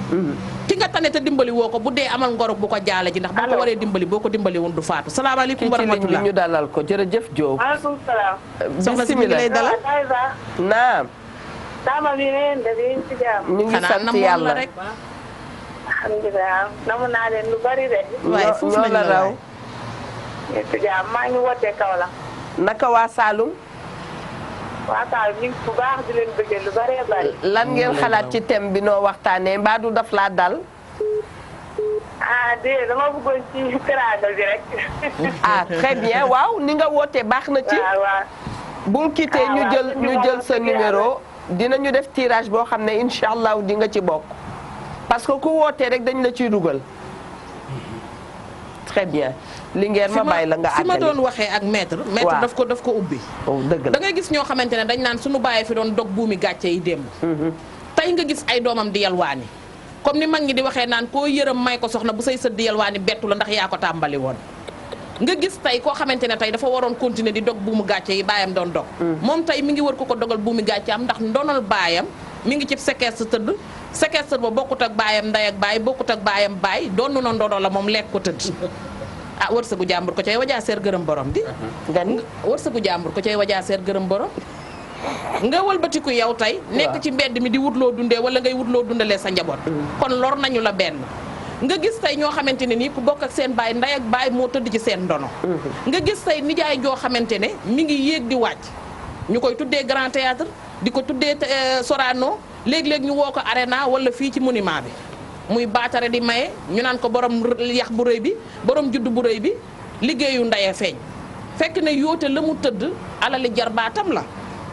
Speaker 3: ki nga tane te dimbali woo ko bu dee amal ngoro bu ko jaale ji ndax boo ko waree dimbali boo ko dimbali woon du faatu salaamaaleykum wa rahmatulah
Speaker 1: ñu dalal ko jërëjëf Diop.
Speaker 7: maaleykum salaam.
Speaker 3: soxna si mi ngi lay dalal
Speaker 1: naam.
Speaker 7: sama bi ngeen def yéen ci jàmm.
Speaker 1: ñu ngi sant yàlla
Speaker 3: rek.
Speaker 7: alhamdulilah namu naa leen lu bari de.
Speaker 3: waaye foofu
Speaker 1: la raw.
Speaker 7: yéen ci jàmm maa ngi wootee Kaolack.
Speaker 1: naka waa Saloum.
Speaker 7: waa Saloum ñu ngi bu baax di leen bëggee lu bari bari.
Speaker 1: lan ngeen xalaat ci thème bi noo waxtaanee mbaa du daf laa dal.
Speaker 7: ah déedéet dama bëggoon ci teraanga bi rek.
Speaker 1: ah très bien waaw ni nga wootee baax na ci.
Speaker 7: waaw waaw.
Speaker 1: bu mu quitté ñu jël sa numéro. dinañu def tirage boo xam ne incha allah di nga ci bokk. parce que ku wootee rek dañ la ciy dugal. très bien Linguère ma bàyyi la nga àggali
Speaker 3: fi ma doon waxee ak maître daf ko ubbi
Speaker 1: dëgg la
Speaker 3: da ngay gis ñoo xamante ne dañ naan suñu bàyyee fi doon dog buumi gàcce yi démb tey nga gis ay doomam di yalwaani comme ni mag ñi di waxee naan koo yërëm may ko soxna bu say sët di yalwaani bettu la ndax yaa ko tàmbali woon nga gis tey koo xamante ne tey dafa waroon continuer di dog buumu gàcce yi baayam doon dog moom tey mi ngi wër ko dogal buumi gàcce am ndax ndonal baayam mi ngi ci séquestre tëdd séquestre ba bokkut ak baayam nday ak baay bokkut ak baayam baay doonu na ndono la moom lekk ko tëdd wërsëgu jàmbur ko cay wajaa seer gërëm borom di gan wërsëgu jàmbur ko cay wajaa seer gërëm borom nga wëlbatiku yow tey nekk ci mbedd mi di wutloo dundee wala ngay wutloo dundalee sa njaboot kon lor nañu la benn nga gis tey ñoo xamante ne nii ku bokk ak seen baay nday ak baay moo tëdd ci seen ndono nga gis tey nijaay joo xamante ne mi ngi yéeg di wàcc ñu koy tuddee Grand Théâtre di ko tuddee Sorano léeg-léeg ñu woo ko Arena wala fii ci monument bi muy baatare di maye ñu naan ko borom yax bu rëy bi borom judd bu rëy bi liggéeyu ndaye feeñ fekk ne yoote la mu tëdd alali jarbaatam la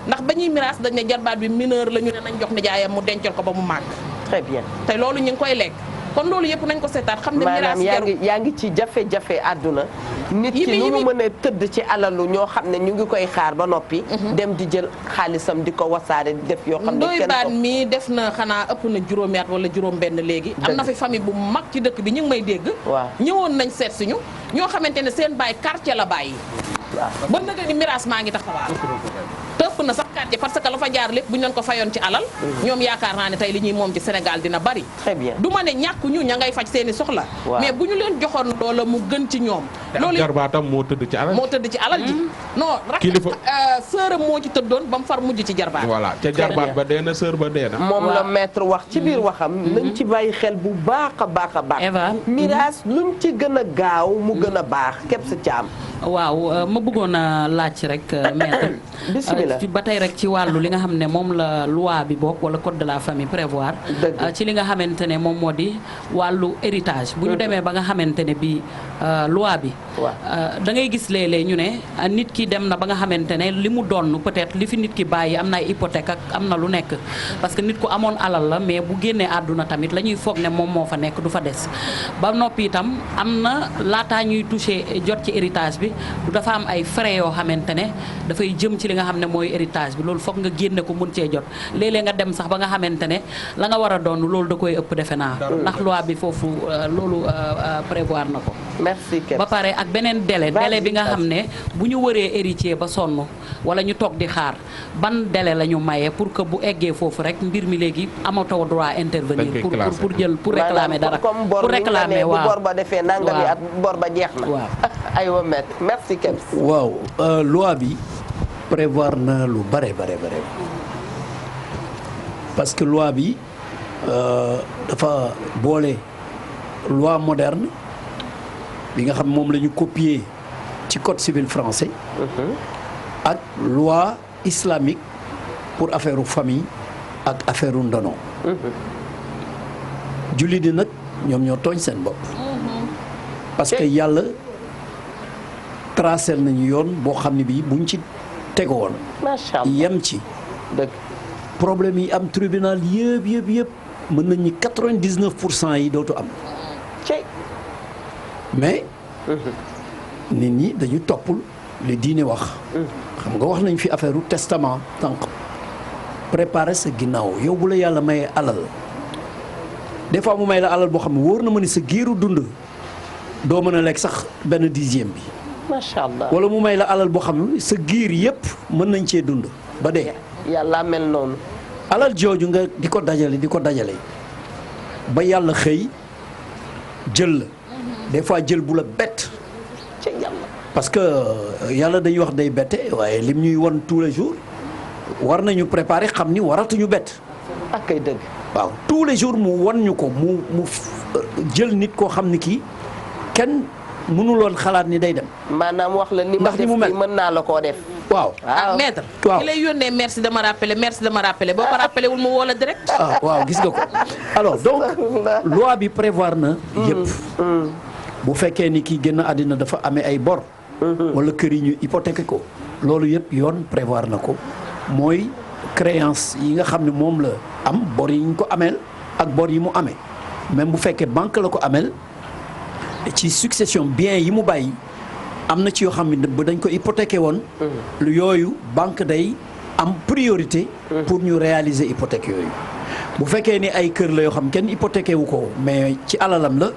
Speaker 3: ndax ba ñuy miraas dañ ne jarbaat bi mineur la ñu ne nañ jox nijaayam mu dencal ko ba mu màgg
Speaker 1: très bien
Speaker 3: te loolu ñu ngi koy lekk kon loolu yëpp nañ ko seetaat xam ne miraas
Speaker 1: yaa ngi ci jafe-jafe àdduna nit ki nu mu mën a tëdd ci alalu ñoo xam ne ñu ngi koy xaar ba noppi dem di jël xaalisam di ko wasaare di def yoo xam ne
Speaker 3: Ndoye Bane mii def na xanaa ëpp na juróomi at wala juróom benn léegi am na fi famille bu mag ci dëkk bi ñu ngi may dégg ñëwoon nañ seet suñu ñoo xamante ne seen baay quartier la bàyyi ba nga ni miraas maa ngi taxawaal tëpp na sax quartier parce que la fa jaar lépp bu ñu leen ko fayoon ci alal ñoom yaakaar naa ne tey li ñuy moom ci Sénégal dina bari
Speaker 1: très bien
Speaker 3: du ma ne ñàkk ñu ña ngay faj seeni soxla mais bu ñu leen joxoon loola mu gën ci ñoom loolu
Speaker 4: jarbaatam moo tëdd ci alal
Speaker 3: ji non rak sëram moo ci tëddoon ba mu far mujj ci jarbaat
Speaker 4: voilà ca jarbaat ba dee na sër ba dee na
Speaker 1: moom la maître wax ci biir waxam nañ ci bàyyi xel bu baax a baax a baax miraas luñ ci gën a gaaw mu gën a baax képp sa caam
Speaker 5: waaw ma bëggoon a laaj rek maître
Speaker 1: bismillah
Speaker 5: ba tey rek ci wàllu li nga xam ne moom la loi bi bokk wala code de la famille prévoir ci li nga xamante ne moom moo di wàllu héritage bu ñu demee ba nga xamante ne bi loi bi da ngay gis léeg-léeg ñu ne nit ki dem na ba nga xamante ne li mu doon peut-être li fi nit ki bàyyi am na ay hypothèque ak am na lu nekk parce que nit ku amoon alal la mais bu génnee àdduna tamit la ñuy foog ne moom moo fa nekk du fa des ba noppi itam am na laataa ñuy toucher jot ci héritage bi du dafa am ay frais yoo xamante ne dafay jëm ci li nga xam ne mooy héritage bi loolu foog nga génne ko mun cee jot léeg-léeg nga dem sax ba nga xamante ne la nga war a doon loolu da koy ëpp defe naa ndax loi bi foofu loolu prévoir na ko
Speaker 1: merci
Speaker 5: ba pare ak beneen délai bi nga xam ne bu ñu wëree héritier ba sonn wala ñu toog di xaar ban délai la ñu maye pour que bu eggee foofu rek mbir mi léegi amatoo droit intervenir pour jël pour réclamer dara pour réclamer waaw
Speaker 1: bu bor ba defee nangami at bor ba jeex na
Speaker 5: waaw
Speaker 1: aywa maître merci Kebs
Speaker 2: waaw loi bi prévoir na lu bare parce que loi bi dafa boole loi moderne bi nga xam moom la ñu copier ci code civil français ak loi islamique pour affaire u famille ak affaire u ndono julli di nag ñoom ñoo tooñ seen bopp parce que yàlla tracé nañu yoon boo xam ne bii buñ ci tegoon
Speaker 1: macha Allah
Speaker 2: yem ci
Speaker 1: dëgg
Speaker 2: problème yi am tribunal yëpp mën nañu 99% yi dootu am mais nit ñi dañu toppul li diine wax xam nga wax nañ fi affaire u testament donc préparer sa ginnaaw yow bu la yàlla mayee alal des fois mu may la alal boo xam ne wóor na ma ni sa giiru dund doo mën a lekk sax benn dixième bi
Speaker 1: macha Allah
Speaker 2: wala mu may la alal boo xam ne sa giir yëpp mën nañ cee dund ba dee
Speaker 1: yàlla mel noonu
Speaker 2: alal jooju nga di ko dajale ba yàlla xëy jël la des fois jël bu la bett
Speaker 1: ci yàlla
Speaker 2: parce que yàlla dañuy wax day bette waaye lim ñuy won tous les jours war nañu préparer xam ni waratuñu bett
Speaker 1: ak kay dëgg
Speaker 2: waaw tous les jours mu won ñu ko mu jël nit koo xam ni kii kenn mënuloon xalaat ni day dem
Speaker 1: maanaam wax la ni ma def mën naa la koo def
Speaker 2: waaw
Speaker 3: maître ki lay yónnee merci de me rappeler boo ko rappelé wul mu woo la direct
Speaker 2: waaw gis nga ko alors donc loi bi prévoir na yëpp bu fekkee ni kii génn àddina dafa amee ay bor wala kër yi ñu hypothéqué ko loolu yëpp yoon prévoir na ko mooy créance yi nga xam ne moom la am bor yi ñu ko ameel ak bor yi mu amee même bu fekkee banque la ko ameel ci succession bien yi mu bàyyi am na ci yoo xam ne dañ ko hypothéqué woon. lu yooyu banque day am priorité. pour ñu réaliser hypothèque yooyu. bu fekkee ni ay kër la yoo xam kenn hypothéqué wu ko mais ci alalam la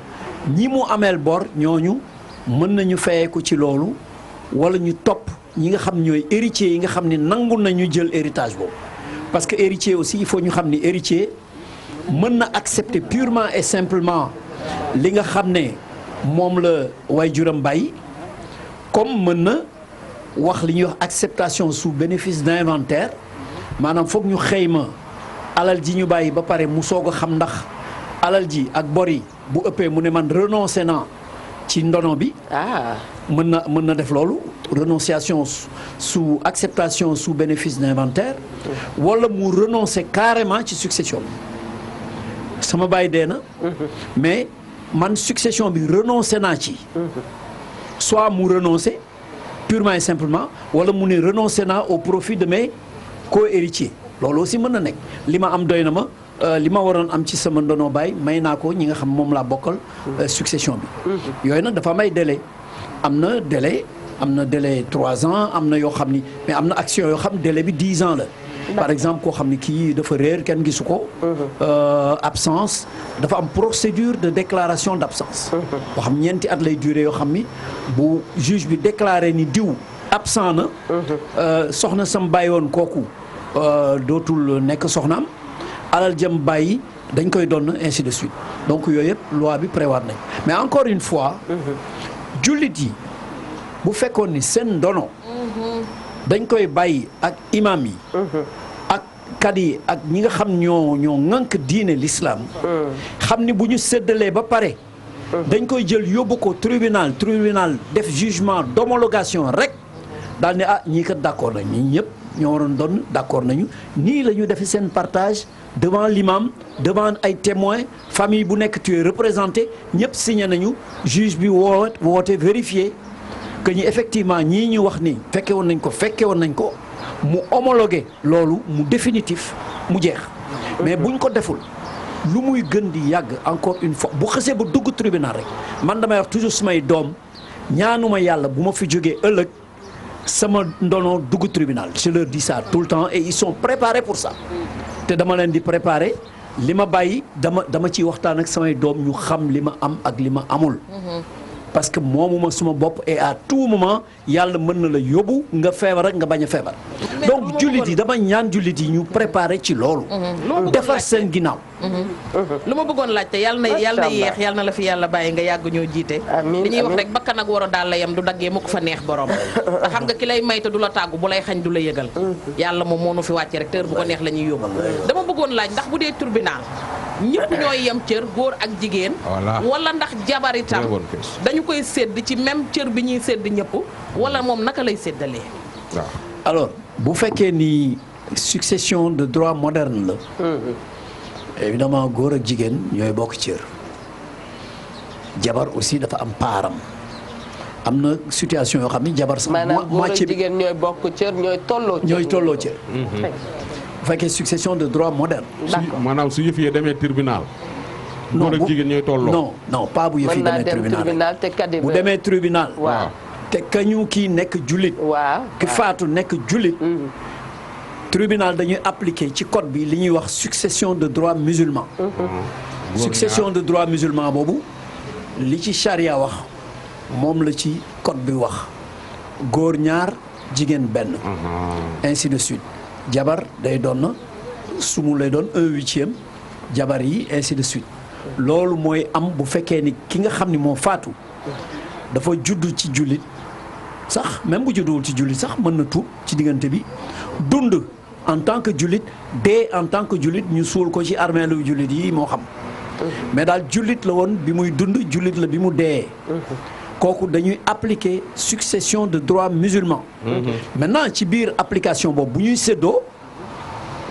Speaker 2: ñi mu ameel bor ñooñu mën nañu fayeeku ci loolu wala ñu topp ñi nga xam ñooy héritiers yi nga xam ni nangu nañu jël héritage boobu. parce que héritier aussi il faut ñu xam ni héritier mën na accepter purement et simplement li nga xam ne moom la waajuram bàyyi comme mën na wax li ñuy wax acceptation sous bénéfice d'inventaire maanaam foog ñu xëyma alal ji ñu bàyyi ba pare mu soog a xam ndax alal ji ak bor yi bu ëppee mu ne man renoncé naa ci ndono bi. mën na def loolu renonciation sous acceptation sous bénéfice d'inventaire wala mu renoncer carrément ci succession bi sama baay dee na mais man succession bi renoncé naa ci soit mu renoncer purement et simplement wala mu ne renoncé naa au profit de mes co-héritiers loolu aussi mën na nekk li ma am doy na ma li ma waroon am ci sama ndono baay may naa ko ñi nga xam moom laa bokkal succession bi yooyu nag dafa may délai am na délai 3 ans am na yoo xam ni mais am na action yoo xam délai bi 10 ans la par exemple koo xam ni kii dafa réer kenn gisu ko absence dafa am procédure de déclaration d'absence boo xam ñeenti at lay durer yoo xam ni bu juge bi déclaré ni diw absent na soxna sam bàyyi woon kooku dootul nekk soxnaam alal jëm bàyyi dañ koy doon ainsi de suite donc yooyu yëpp loi bi prévoir nañ mais encore une fois jullit yi bu fekkoon ni seen ndono dañ koy bàyyi ak imam yi ak kat yi ak ñi nga xam ñoo ŋànk diine l'islam xam ni bu ñu séddalee ba pare dañ koy jël yóbbu ko tribunal def jugement d'homologation rek daal ne ñii kat d'accord nañ ñii ñëpp ñoo waroon doon d'accord nañu nii la ñu defee seen partage devant l'imam devant ay témoins famille bu nekk tu es représenté ñëpp signé nañu juge bi woote vérifier que ñi effectivement ñii ñu wax ni fekke woon nañ ko mu homologué loolu mu définitif mu jeex mais buñ ko deful lu muy gën di yàgg encore une fois bu xësee ba dugg tribunal rek man damay wax toujours sumay doom ñaanuma yàlla bu ma fi jógee ëllëg sama ndono dugg tribunal je leur dis ça tout le temps et ils sont préparés pour ça te dama leen di préparer li ma bàyyi dama ciy waxtaan ak samay doom ñu xam li ma am ak li ma amul parce que moomuma suma bopp et à tout moment yàlla mën na la yóbbu nga feebar rek nga bañ a feebar donc jullit yi dama ñaan jullit yi ñu préparer ci loolu defar seen ginnaaw
Speaker 3: lu ma bëggoon laajte yàlla na yeex yàlla na la fi yàlla bàyyi nga yàgg ñoo jiite li ñuy wax rek bakkan ak waro daal la yem du daggee mu ko fa neex borom te xam nga ki lay may te du la tàggu bu lay xañ du la yëgal yàlla moom moo nu fi wàcce rek tër bu ko neex la ñuy yóbbu dama bëggoon laaj ndax bu dee tribunal ñëpp ñooy yem cër góor ak jigéen wala ndax jabar itam dañu koy sédd ci même cër bi ñuy sédd ñëpp wala moom naka lay séddalee
Speaker 2: alors bu fekkee ni succession de droit moderne la évidemment góor ak jigéen ñooy bokk cër jabar aussi dafa am paaram am na situation yoo xam ni jabar sax
Speaker 1: maanaam góor ak jigéen ñooy bokk cër ñooy tolloo cër bu fekkee
Speaker 2: succession de droit moderne.
Speaker 4: maanaam su yëf yi demee tribunal. góor ak jigéen ñooy tolloo.
Speaker 2: non pas bu yëf yi demee tribunal bu demee tribunal.
Speaker 1: waaw
Speaker 2: te kañu kii nekk jullit.
Speaker 1: waaw
Speaker 2: ki faatu nekk jullit. tribunal dañuy appliquer ci code bi li ñuy wax succession de droit musulman. succession de droit musulman boobu li ci charia wax moom la ci code bi wax góor ñaar jigéen benn. ainsi de suite. jabar day doon sumu lay doon 1/8 jabar yi ainsi de suite loolu mooy am bu fekkee ni ki nga xam ni moo faatu dafa judd ci jullit sax même bu judduwul ci jullit sax mën na tuub ci diggante bi dund en tant que jullit dee en tant que jullit ñu suul ko ci armeelu jullit yi moo xam mais daal jullit la woon bi muy dund jullit la bi mu dee kooku dañuy appliquer succession de droit musulman. Maintenant ci biir application boobu bu ñuy séddoo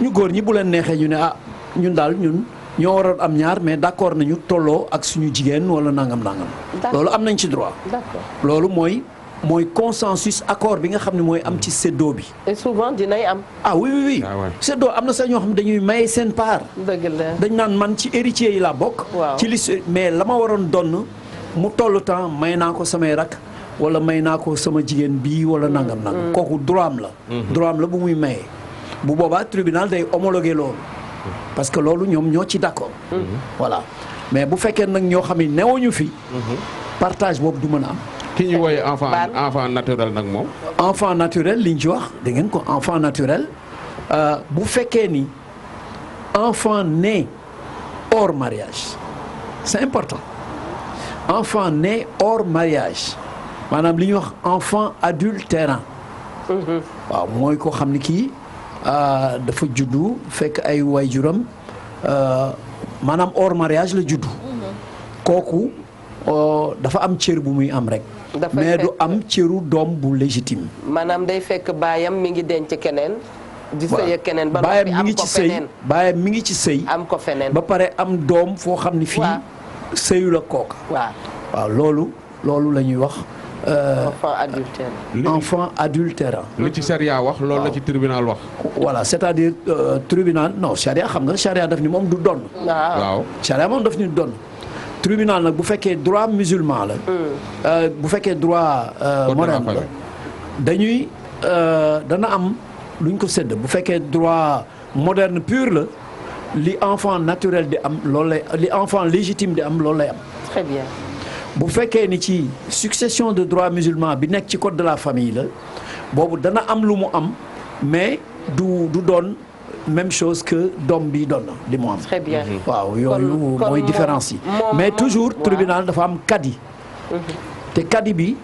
Speaker 2: ñu góor ñi bu leen neexee ñu ne ñun daal ñun ñoo waroon am ñaar mais d'accord nañu tolloo ak suñu jigéen wala nangam. loolu am nañ ci droit.
Speaker 1: d'accord
Speaker 2: loolu mooy consensus accord bi nga xam ne mooy am ci séddoo bi.
Speaker 1: et souvent dinay am.
Speaker 2: oui. séddoo am na sax ñoo xam ne dañuy maye seen part.
Speaker 1: dëgg la
Speaker 2: dañ naan man ci héritier yi laa bokk.
Speaker 1: waaw
Speaker 2: ci liste mais la ma waroon donn mu toll temps may naa ko samay rak wala may naa ko sama jigéen bii wala nangam kooku droit am la. droit am la bu muy mayee. bu boobaa tribunal day homologué loolu. parce que loolu ñoom ñoo ci d'accord. voilà mais bu fekkee nag ñoo xam ne newuñu fi. partage boobu du mën a am.
Speaker 4: ki ñu woowee enfant naturel nag moom.
Speaker 2: enfant naturel li ñu ci wax da ngeen ko enfant naturel bu fekkee ni enfant né hors mariage c'est important enfant né hors mariage maanaam li ñuy wax enfant adultérant. waaw mooy koo xam ni kii dafa juddu fekk ay waajuram maanaam hors mariage la juddu. kooku dafa am cër bu muy am rek. mais du am cëru doom bu légitime.
Speaker 1: maanaam day fekk baayam mi ngi denc keneen. di sëy ak keneen ba noppi am ko feneen
Speaker 2: baayam mi ngi ci sëy.
Speaker 1: am ko feneen
Speaker 2: ba pare am doom foo xam ni fii. sëyu la kooka. waaw loolu la ñuy wax.
Speaker 1: enfant adultérant.
Speaker 2: enfant adultérant.
Speaker 4: li ci charia wax loolu la ci tribunal wax.
Speaker 2: voilà c'est-à-dire tribunal non charia xam nga charia daf ni moom du donn.
Speaker 4: waaw
Speaker 2: charia moom daf ni donn. tribunal nag bu fekkee droit musulman la. bu fekkee droit moderne la. dañuy dana am luñ ko sédd bu fekkee droit moderne pur la li enfant naturel di am loolu lay li enfant légitime di am loolu lay am.
Speaker 1: très bien.
Speaker 2: bu fekkee ni ci succession de droit musulman bi nekk ci code de la famille la boobu dana am lu mu am mais du doon même chose que doom bi doon li mu am.
Speaker 1: très bien.
Speaker 2: waaw yooyu mooy différence yi. mais toujours tribunal dafa am kadi. te kadi bi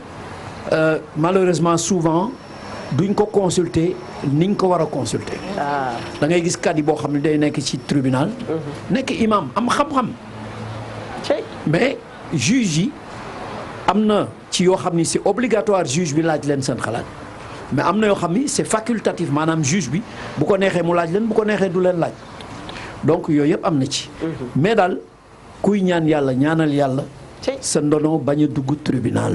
Speaker 2: malheureusement souvent duñ ko consulter niñ ko war a consulter. da ngay gis kadi boo xam ne day nekk ci tribunal. nekk imam am xam-xam. mais juge yi am na ci yoo xam ni c'est obligatoire juge bi laaj leen seen xalaat. mais am na yoo xam ni c'est facultatif maanaam juge bi bu ko neexee mu laaj leen bu ko neexee du leen laaj donc yooyu yëpp am na ci. mais daal kuy ñaan yàlla ñaanal yàlla. sa ndono bañ a dugg tribunal.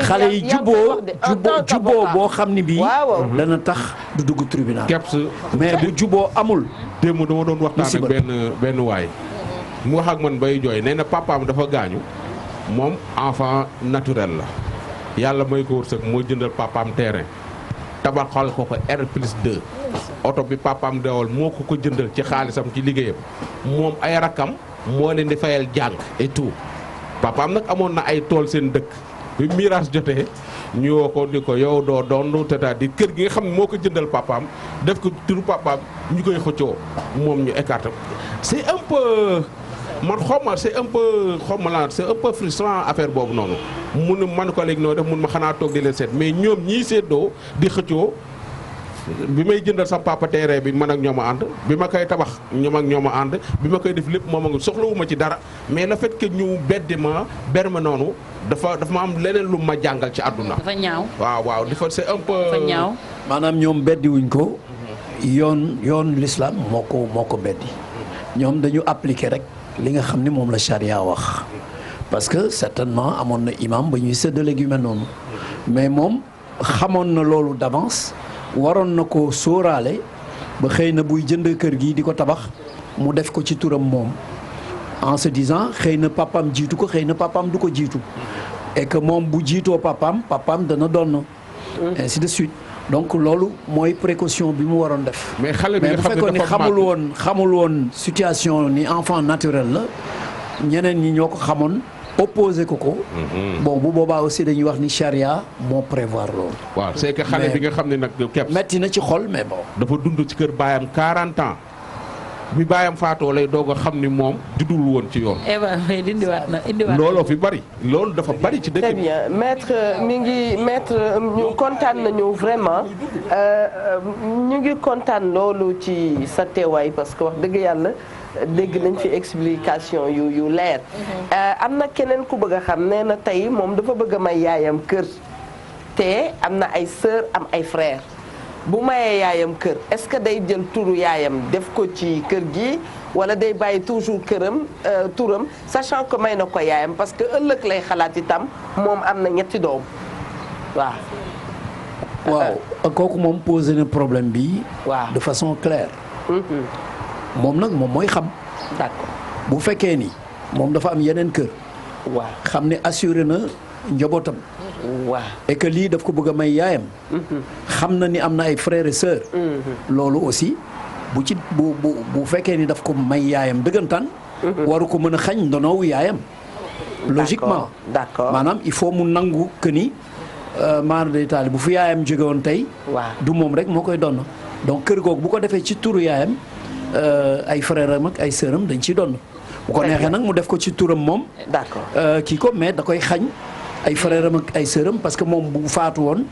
Speaker 2: xale yi juboo boo xam ni bii. dana tax du dugg tribunal. mais bu juboo amul.
Speaker 4: démb dama doon waxtaan ak benn waay. mu wax ak man bay jooy nee na papaam dafa gaañu moom enfant naturel la yàlla may ko wërsëg moo jëndal papaam terrain. tabaxal ko R+2 oto bi papaam dewal moo ko jëndal ci xaalisam ci liggéeyam moom ay rakam moo leen di fayal jàng et tout papaam nag amoon na ay tool seen dëkk bi miraas jotee ñu woo ko ni ko yow doo doon c'est-à-dire kër gi nga xam ne moo ko jëndal papaam def ko turu papaam ñu koy xëccoo moom ñu écarté c'est un peu man xawma c'est un peu frustrant affaire boobu noonu mun man ko léegi noo def mun ma xanaa toog di leen seet mais ñoom ñii seddoo di xëccoo bi may jëndal sa papa terrain bi man ak ñoom a ànd bi ma koy tabax ñoom ak ñoom a ànd bi ma koy def lépp moom ak soxlawuma ci dara mais le fait que ñu beddi ma ber ma noonu dafa ma am leneen lu ma jàngal ci àdduna.
Speaker 5: dafa ñaaw
Speaker 4: waaw dafa c'est un peu.
Speaker 5: dafa ñaaw
Speaker 2: maanaam ñoom beddi wuñ ko. yoon l'islam moo ko beddi. ñoom dañu appliquer rek li nga xam ni moom la charia wax. parce que certainement amoon na imam ba ñuy séddale gu mel noonu. mais moom xamoon na loolu d'avance. waroon na ko sóoraale ba xëy na buy jënd kër gi di ko tabax mu def ko ci turam moom en se disant xëy na papam jiitu ko xëy na papam du ko jiitu et que moom bu jiitoo papam dana doon ainsi de suite donc loolu mooy précaution bi mu waroon def.
Speaker 4: mais xale bi nga xam ne
Speaker 2: bu fekkoon ni xamul woon situation ni enfant naturel la ñeneen ñi ñoo ko xamoon. opposé ko. bon bu boobaa aussi dañuy wax ni charia moo prévoir loolu.
Speaker 4: waaw c'est que xale bi nga xam ne nag kepp
Speaker 2: metti na ci xol mais bon.
Speaker 4: dafa dund ci kër baayam 40 ans bi baayam faatoo lay doog a xam ni moom juddul woon ci yoon.
Speaker 5: indiwaat na
Speaker 4: looloo fi bari loolu dafa bari ci dëkk bi.
Speaker 1: très bien maître ñu kontaan nañu vraiment ñu ngi kontaan loolu ci sa teewaay parce que wax dëgg yàlla. dégg nañ fi explication yu leer. am na keneen ku bëgg a xam nee na tey moom dafa bëgg a may yaayam kër te am na ay sœur am ay frère bu mayee yaayam kër est-ce que day jël turu yaayam def ko ci kër gi wala day bàyyi toujours turam sachant que may na ko yaayam parce que ëllëg lay xalaat itam moom am na ñetti doom
Speaker 2: waaw kooku moom posé na problème bi.
Speaker 1: waaw
Speaker 2: de façon claire. moom nag moom mooy xam.
Speaker 1: d'accord
Speaker 2: bu fekkee ni moom dafa am yeneen kër.
Speaker 1: waaw
Speaker 2: xam ne assuré na njabootam.
Speaker 1: waaw
Speaker 2: et que lii daf ko bëgg a may yaayam. xam na ni am na ay frères et sœurs. loolu aussi bu fekkee ni daf ko may yaayam dëggantaan. waru ko mën a xañ ndonoowu yaayam. logiquement
Speaker 1: d'accord
Speaker 2: maanaam il faut mu nangu que ni maar day taali bu fi yaayam jóge woon tey. du moom rek moo koy donn donc kër googu bu ko defee ci turu yaayam ay frères am ak ay sœuram dañ ciy donn bu ko neexee nag mu def ko ci turam moom.
Speaker 1: d'accord
Speaker 2: kii ko mais da koy xañ ay frères am ak ay sœuram parce que moom bu faatu woon.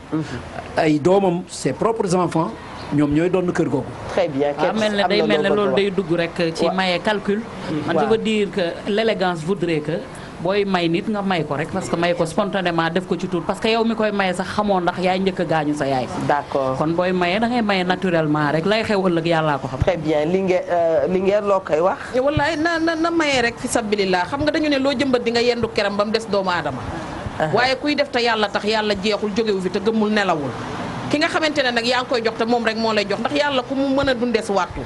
Speaker 2: ay doomam ses propres enfants ñoom ñooy doon kër googu.
Speaker 1: très bien
Speaker 5: mel ne loolu day dugg rek ci maye calcul. man je veux dire que l'élégance voudrait que. booy may nit nga may ko rek parce que may ko spontanément def ko ci tur parce que yow mi koy maye sax xamoo ndax yaay njëkk a gaañu sa yaay.
Speaker 1: d'accord
Speaker 5: kon booy maye da ngay maye naturellement rek lay xew ëllëg yàllaa ko xam.
Speaker 1: très bien li ngeen loo koy wax.
Speaker 3: wallaay na maye rek fi sabilillah xam nga dañu ne loo jëmbat di nga yendu keram ba mu des doomu aadama. waaye kuy def te yàlla tax yàlla jeexul jógewu fi te gëmmul nelawul. ki nga xamante ne nag yaa ngi koy jox te moom rek moo lay jox ndax yàlla ku mu mën a dundee si wàttu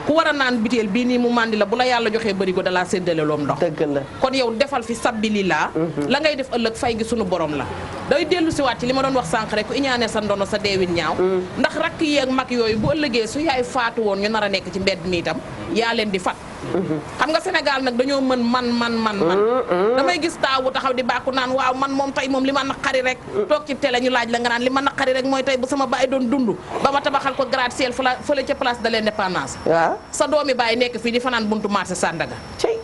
Speaker 3: ku war a naan biteel bii nii mu màndi la bu la yàlla joxee bërigo da laa séddale loom ndox
Speaker 1: dëgg la
Speaker 3: kon yow defal fi sabilillah la ngay def ëllëg fay gi sunu borom la day dellu si waat ci li ma doon wax sànq rek ku iñaane sa ndono sa deewin ñaaw ndax rakk yi ak mag yooyu bu ëllëgee su yaay faatu woon ñu nar a nekk ci mbedd mi itam yaa leen di fat xam nga Sénégal nag dañoo mën man damay gis taawu taxaw di bàkku naan waaw man moom tey moom li ma naqari rek toog ci télé ñu laaj la nga naan li ma naqari rek mooy tey bu sama baay doon dund ba ma tabaxal ko gratte-ciel fële ca place de l'indépendance
Speaker 1: waaw
Speaker 3: sa doomi baay nekk fii di fanaan buntu marché Sandaga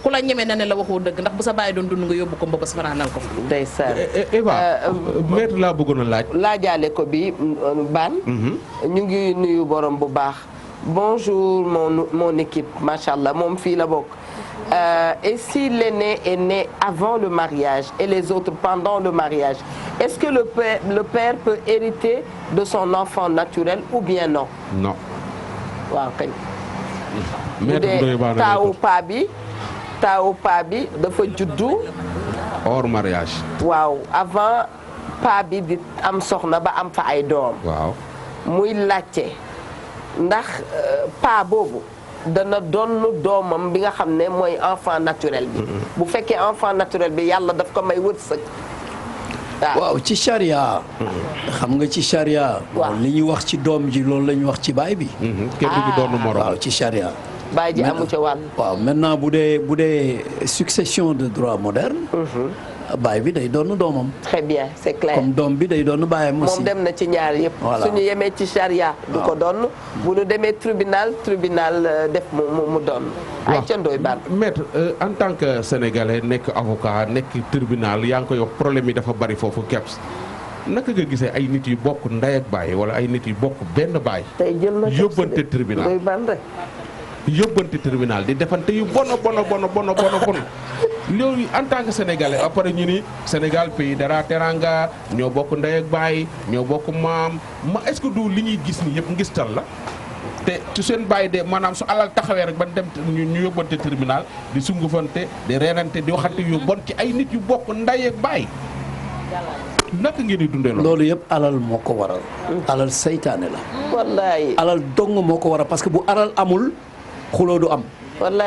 Speaker 3: ku la ñeme na ne la waxoo dëgg ndax bu sa baay doon dund nga yóbbu ko mbëbës fanaanal ko
Speaker 1: ndeysaan
Speaker 4: Eva maître laa bëggoon a
Speaker 1: laajaale ko bi Ban ñu ngi nuyu borom bu baax bonjour mon équipe machallah moom fii la bokk et si l'aîné est né avant le mariage et les autres pendant le mariage est-ce que le père peut hériter de son enfant naturel ou bien non
Speaker 4: non
Speaker 1: waaw kañ bu dee taawu paa bi dafa juddu
Speaker 4: hors mariage
Speaker 1: waaw avant paa bi di am soxna ba am fa ay doom
Speaker 4: waaw
Speaker 1: muy laajte ndax paa boobu dana donn doomam bi nga xam ne mooy enfant naturel bi bu fekkee enfant naturel bi yàlla daf ko may wërsëg
Speaker 2: waaw ci charia xam nga ci charia li ñuy wax ci doom ji loolu la ñuy wax ci baay bi
Speaker 4: kenn du doon morom
Speaker 2: waaw ci charia
Speaker 1: baay ji amu ca wàll
Speaker 2: waaw maintenant bu dee succession de droit moderne baay bi day doon doomam.
Speaker 1: très bien c'est clair
Speaker 2: comme doom bi day doon baayam aussi.
Speaker 1: moom dem na ci ñaar yëpp.
Speaker 2: voilà
Speaker 1: suñu yemee ci charia. du ko doon bu ñu demee tribunal def mu doon. ay ca Ndoye Bane.
Speaker 4: maître en tant que sénégalais nekk avocat nekk tribunal yaa ngi koy wax problème yi dafa bari foofu keps naka nga gisee ay nit yu bokk ndey ak baay wala ay nit yu bokk benn baay.
Speaker 1: tey jël na
Speaker 4: yóbbante tribunal
Speaker 1: Ndoye Bane rek.
Speaker 4: yóbbante tribunal di defante yu bon loolu en tant que sénégalais après ñu ni Sénégal pays dara teranga ñoo bokk ndey ak baay ñoo bokk maam est-ce que du li ñuy gis ni yëpp ngistal la te ci seen baay de maanaam su alal taxawee rek ban dem ñu yóbbante tribunal di sungufante di reenante di waxante yu bon ci ay nit yu bokk ndey ak baay naka ngeen di dundee
Speaker 2: loolu yëpp alal moo ko waral. alal saytaane la.
Speaker 1: wallaay
Speaker 2: alal dong moo ko waral parce que bu alal amul xuloo du am.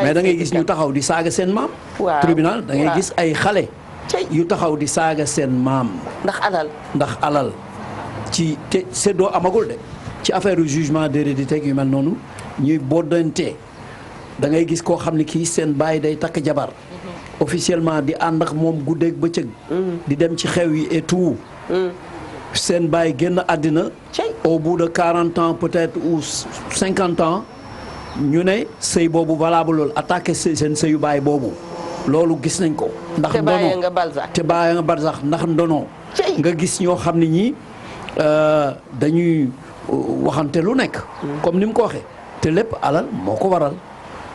Speaker 2: mais da ngay gis ñu taxaw di saaga seen maam.
Speaker 1: waaw
Speaker 2: tribunal da ngay gis ay xale. yu taxaw di saaga seen maam. ndax alal ci te seddoo amagul de. ci affaire jugement d'hérédité yu mel noonu ñuy boddante da ngay gis koo xam ne kii seen baay day takk jabar. officiellement di ànd ak moom guddeeg bëccëg. di dem ci xew yi et tout. seen baay génn àddina. au bout de 40 ans peut-être ou 50 ans. ñu ne sëy boobu valable loolu attaqué seen sëyu baay boobu loolu gis nañ ko. ndax ndono te bàyyi nga barsax ndax ndono. nga gis ñoo xam ne ñii dañuy waxante lu nekk. comme ni mu ko waxee te lépp alal moo ko waral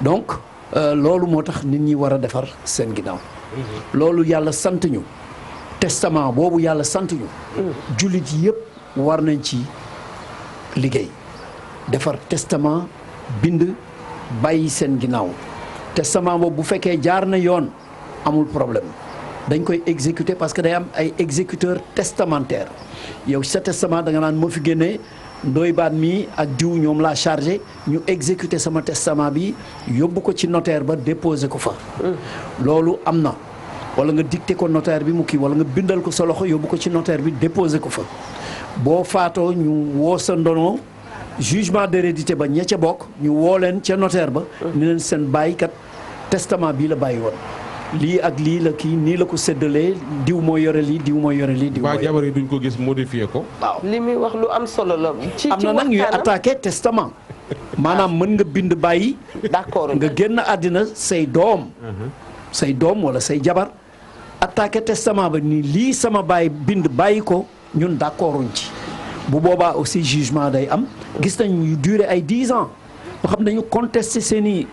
Speaker 2: donc loolu moo tax nit ñi war a defar seen ginnaaw. loolu yàlla sant ñu testament boobu yàlla sant ñu. jullit yëpp war nañ ci liggéey defar testament. bind bàyyi seen ginnaaw testament boobu bu fekkee jaar na yoon amul problème dañ koy exécuter parce que day am ay exécuteur testamentaire yow sa testament da nga naan moo fi génnee Ndoye Bane mii ak diw ñoom laa chargé ñu exécuter sama testament bi yóbbu ko ci notaire ba déposer ko fa loolu am na wala nga dicté ko notaire bi mu kii wala nga bindal ko sa loxo yóbbu ko ci notaire bi déposé ko fa boo faatoo ñu woo sa ndono jugement d'hérédité ba ña ca bokk ñu woo leen ca notaire ba ni leen seen bàyyi kat testament bii la bàyyi woon lii ak lii la kii nii la ko séddalee diw moo yore lii diw moo yore lii diw moo yore
Speaker 4: jabar yi duñ ko gis modifié ko
Speaker 2: waaw
Speaker 1: li muy wax lu am solo la ci
Speaker 2: am na nag ñuy attaqué testament maanaam mën nga bind bàyyi
Speaker 1: d'accord
Speaker 2: nga génn àddina say doom wala say jabar attaqué testament ba ni lii sama bàyyi bind bàyyi ko ñun d'accorduñ ci bu boobaa aussi jugement day am gis nañ yu duré ay 10 ans boo xam ne dañu contesté seen i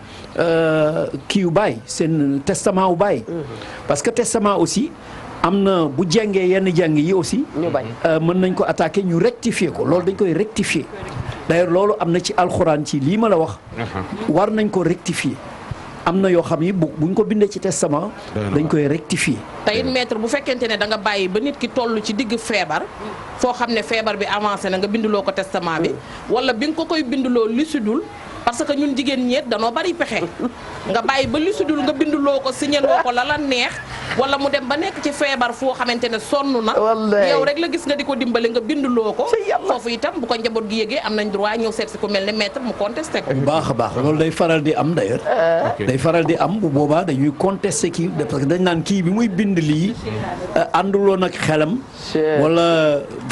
Speaker 2: kii yu bàyyi seen testament wu bàyyi parce que testament aussi am na bu jengee yenn jeng yi aussi mën nañ ko attaqué ñu rectifier ko loolu dañ koy rectifier d'ailleurs loolu am na ci alxuraan ci lii ma la wax war nañ ko rectifier am na yoo xam ni buñ ko bindee ci testament dañ koy rectifier
Speaker 3: tey maître bu fekkente ne da nga bàyyi ba nit ki toll ci digg feebar foo xam ne feebar bi avancé na nga binduloo ko testament bi wala bi nga ko koy binduloo lucidul parce que ñun jigéen ñeet danoo bari pexe nga bàyyi ba lucidul nga binduloo ko signaloo ko la la neex wala mu dem ba nekk ci feebar foo xamante ne sonn na yow rek la gis nga di ko dimbale nga binduloo ko foofu itam bu ko njaboot gi yëgee am nañ droit ñëw seet si ku mel ne maître mu contesté ko
Speaker 2: bu baax a baax loolu day faral di am d'ailleurs day faral di am bu boobaa dañuy contesté kii parce que dañ naan kii bi muy bind lii ànduloon ak xelam wala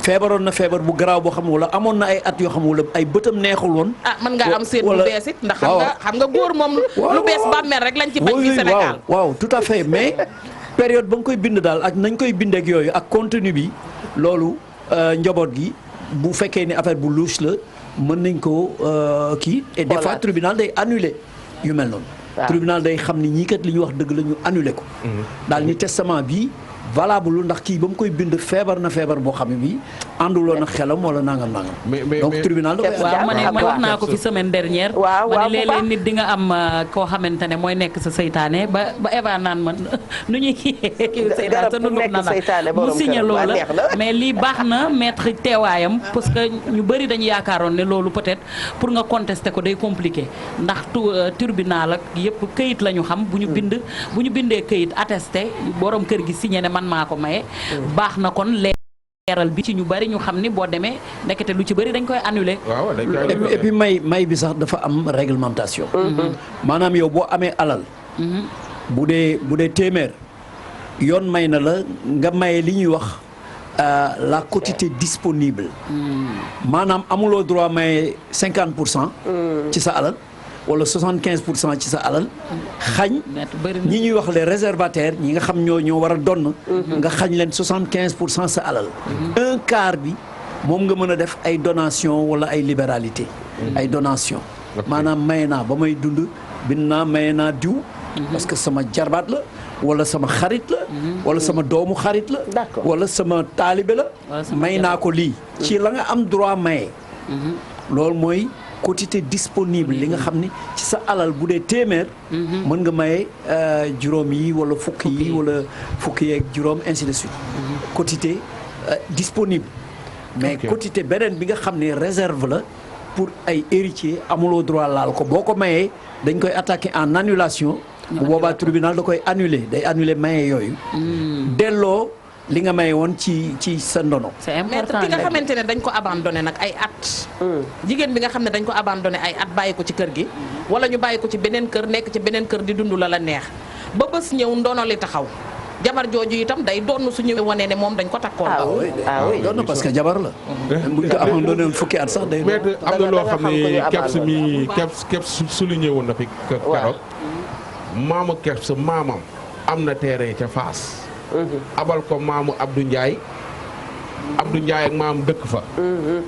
Speaker 2: feebaroon na feebar bu garaaw boo xam wala amoon na ay at yoo xam wala ay bëtam neexul woon
Speaker 3: mën nga am seet bu bees it ndax xam nga góor moom lu bees bàmmeel rek lañ ci bañ fi Sénégal
Speaker 2: waaw tout à fait mais période ba nga koy bind daal ak nañ koy bindeek yooyu ak contenu bi loolu njaboot gi bu fekkee ni affaire bu louche la mën nañ ko kii et des fois tribunal day annulé yu mel noonu tribunal day xam ni ñii kat li ñu wax dëgg la ñu annulé ko daal ni testament bi valable ndax kii ba mu koy bind feebar na feebar boo xam ne bii ànduloon ak xelam wala nangam. donc tribunal da koy
Speaker 5: waaw man wax naa ko fi semaine dernière.
Speaker 1: waaw
Speaker 5: ma ne léeg-léeg nit di nga am koo xamante ne mooy nekk sa seytaane ba Eva naan man nu ñuy kii seytaane sa nunub na nag mu signé loola mais lii baax na maître teewaayam parce que ñu bëri dañu yaakaaroon ne loolu peut-être pour nga contester ko day compliqué ndax tribunal ak yëpp këyit la ñu xam bu ñu bindee këyit attesté borom kër gi signé ne man maa ko maye baax na kon leeral bi ci ñu bari ñu xam ni boo demee ndekete lu ci bari dañ koy annuler.
Speaker 2: et puis may bi sax dafa am réglementation maanaam yow boo amee alal bu dee téeméer yoon may na la nga maye li ñuy wax la quotité disponible maanaam amuloo droit maye 50% ci sa alal wala 75% ci sa alal xañ ñi ñuy wax les réservataires ñi nga xam ñoo war a donn nga xañ leen 75% sa alal un quart bi moom nga mën a def ay donation wala ay libéralité ay donation maanaam maye naa ba may dund bind naa maye naa diw parce que sama jarbaat la wala sama xarit la wala sama doomu xarit la wala sama taalibe la may naa ko lii ci la nga am droit maye loolu mooy quotité disponible li nga xam ni ci sa alal bu dee téeméer mën nga maye juróom yi wala fukk yi wala fukk yeeg juróom ainsi de suite quotité disponible mais quotité beneen bi nga xam ne réserve la pour ay héritiers amuloo droit laal ko boo ko mayee dañ koy attaquer en annulation bu boobaa tribunal da koy annuler day annuler maye yooyu delloo li nga may woon ci sa ndono.
Speaker 3: c'est important ki nga xamante ne dañ ko abandonné nag ay at. jigéen bi nga xam ne dañ ko abandonné ay at bàyyi ko ci kër gi. wala ñu bàyyi ko ci beneen kër nekk ci beneen kër di dund la neex ba bés ñëw ndono li taxaw jabar jooju itam day doon su ñëwee wane ne moom dañ ko takkoon.
Speaker 2: doon na parce que jabar la. buñ ko abandonné fukki at sax day.
Speaker 4: mais am na loo xam ne keps souligné woon na fi keroog. maamu keps maamam am na terrain ca Fass. abal ko maamu Abdou Ndiaye ak maam dëkk fa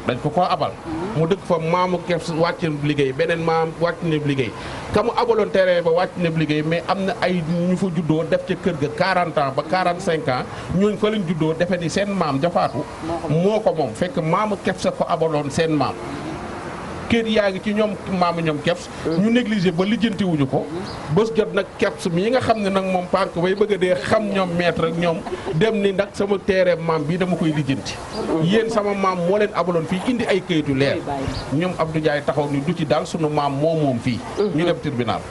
Speaker 4: dañ ko abal mu dëkk fa maamu keps wàcc na liggéey beneen maam wàcc na liggéey ka mu abaloon terrain ba wàcc na liggéey mais am na ay ñu fa juddoo def ca kër ga 40 ans ba 45 ans ñooñu fa lañ juddoo defe ni seen maam jafaatu moo ko moom fekk maamu keps a ko abaloon seen maam kër yaa ngi ci ñoom maamu ñoom keps ñu négligé ba lijjanti wuñu ko bés jot nag keps mii nga xam ne nag moom pànk bay bëgg a dee xam ñoom maître ak ñoom dem ni nag sama teere maam bii dama koy lijjanti yéen sama maam moo leen abaloon fii indi ay këyitu leer ñoom Abdou Ndiaye taxaw ni du ci daal sunu maam moom fii ñu dem tribunal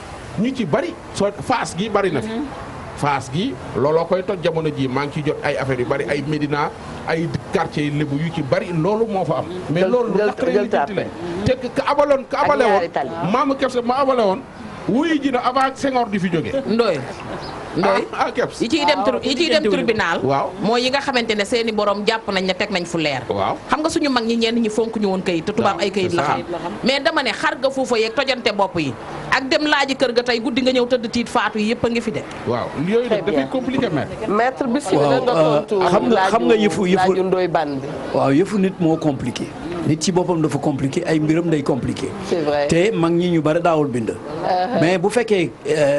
Speaker 4: ñu ci bari soo Fass gi bari na fi Fass gi looloo koy toj jamono ji maa ngi ciy jot ay affaires yu bari ay Médina ay quartier yi lébu yu ci bari loolu moo fa am. mais loolu lu naqaree lijjanti la te ka abale woon maamu Kebs ma abale woon wuyu ji na avant Senghor di fi jóge.
Speaker 3: Ndoye
Speaker 4: Kebs
Speaker 3: yi ciy dem tribunal.
Speaker 4: waaw
Speaker 3: mooy yi nga xamante ne seeni borom jàpp nañ ne teg nañ fu leer.
Speaker 4: waaw
Speaker 3: xam nga suñu mag ñi ñenn ñi fonk ñu woon kayit te tubaab ay kayit la xam. mais dama ne xar ga foofa yeeg tojante bopp yi ak dem laaji kër ga tey guddi nga ñëw tëdd tiit faatu yi yëpp a ngi fi de.
Speaker 4: waaw yooyu nag dafay compliqué
Speaker 1: maître bisimilah nga tontu
Speaker 2: xam nga yëfu
Speaker 1: laaju Ndoye Bane bi.
Speaker 2: waaw yëfu nit moo compliqué. nit ci boppam dafa compliqué ay mbiram day compliqué.
Speaker 1: c'est vrai
Speaker 2: te mag ñi ñu bari daawul bind. mais bu fekkee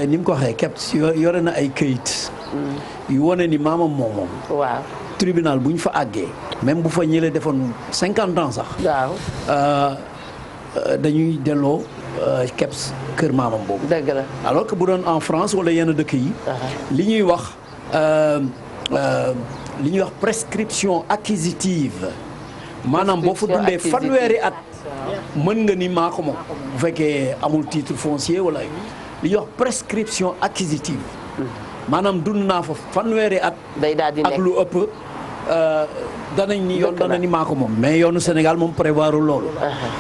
Speaker 2: ni mu ko waxee Kebs yore na ay këyit. yu wane ni maamam moom.
Speaker 1: waaw
Speaker 2: tribunal bu ñu fa àggee. même bu fa ñëlee defoon 50 ans sax.
Speaker 1: waaw.
Speaker 2: dañuy delloo Kebs kër maamam boobu.
Speaker 1: dëgg la
Speaker 2: alors que bu doon en France wala yenn dëkk yi. li ñuy wax prescription acquisitive. maanaam boo fa dundee fanweeri at. mën nga ni maa ko moom bu fekkee amul titre foncier wala li ñuy wax prescription acquisitive. maanaam dund naa fa fanweeri at.
Speaker 1: day daal di nekk
Speaker 2: ak lu ëpp. danañ ni yoon dana ni maa ko moom mais yoonu Sénégal moom prévoirul loolu.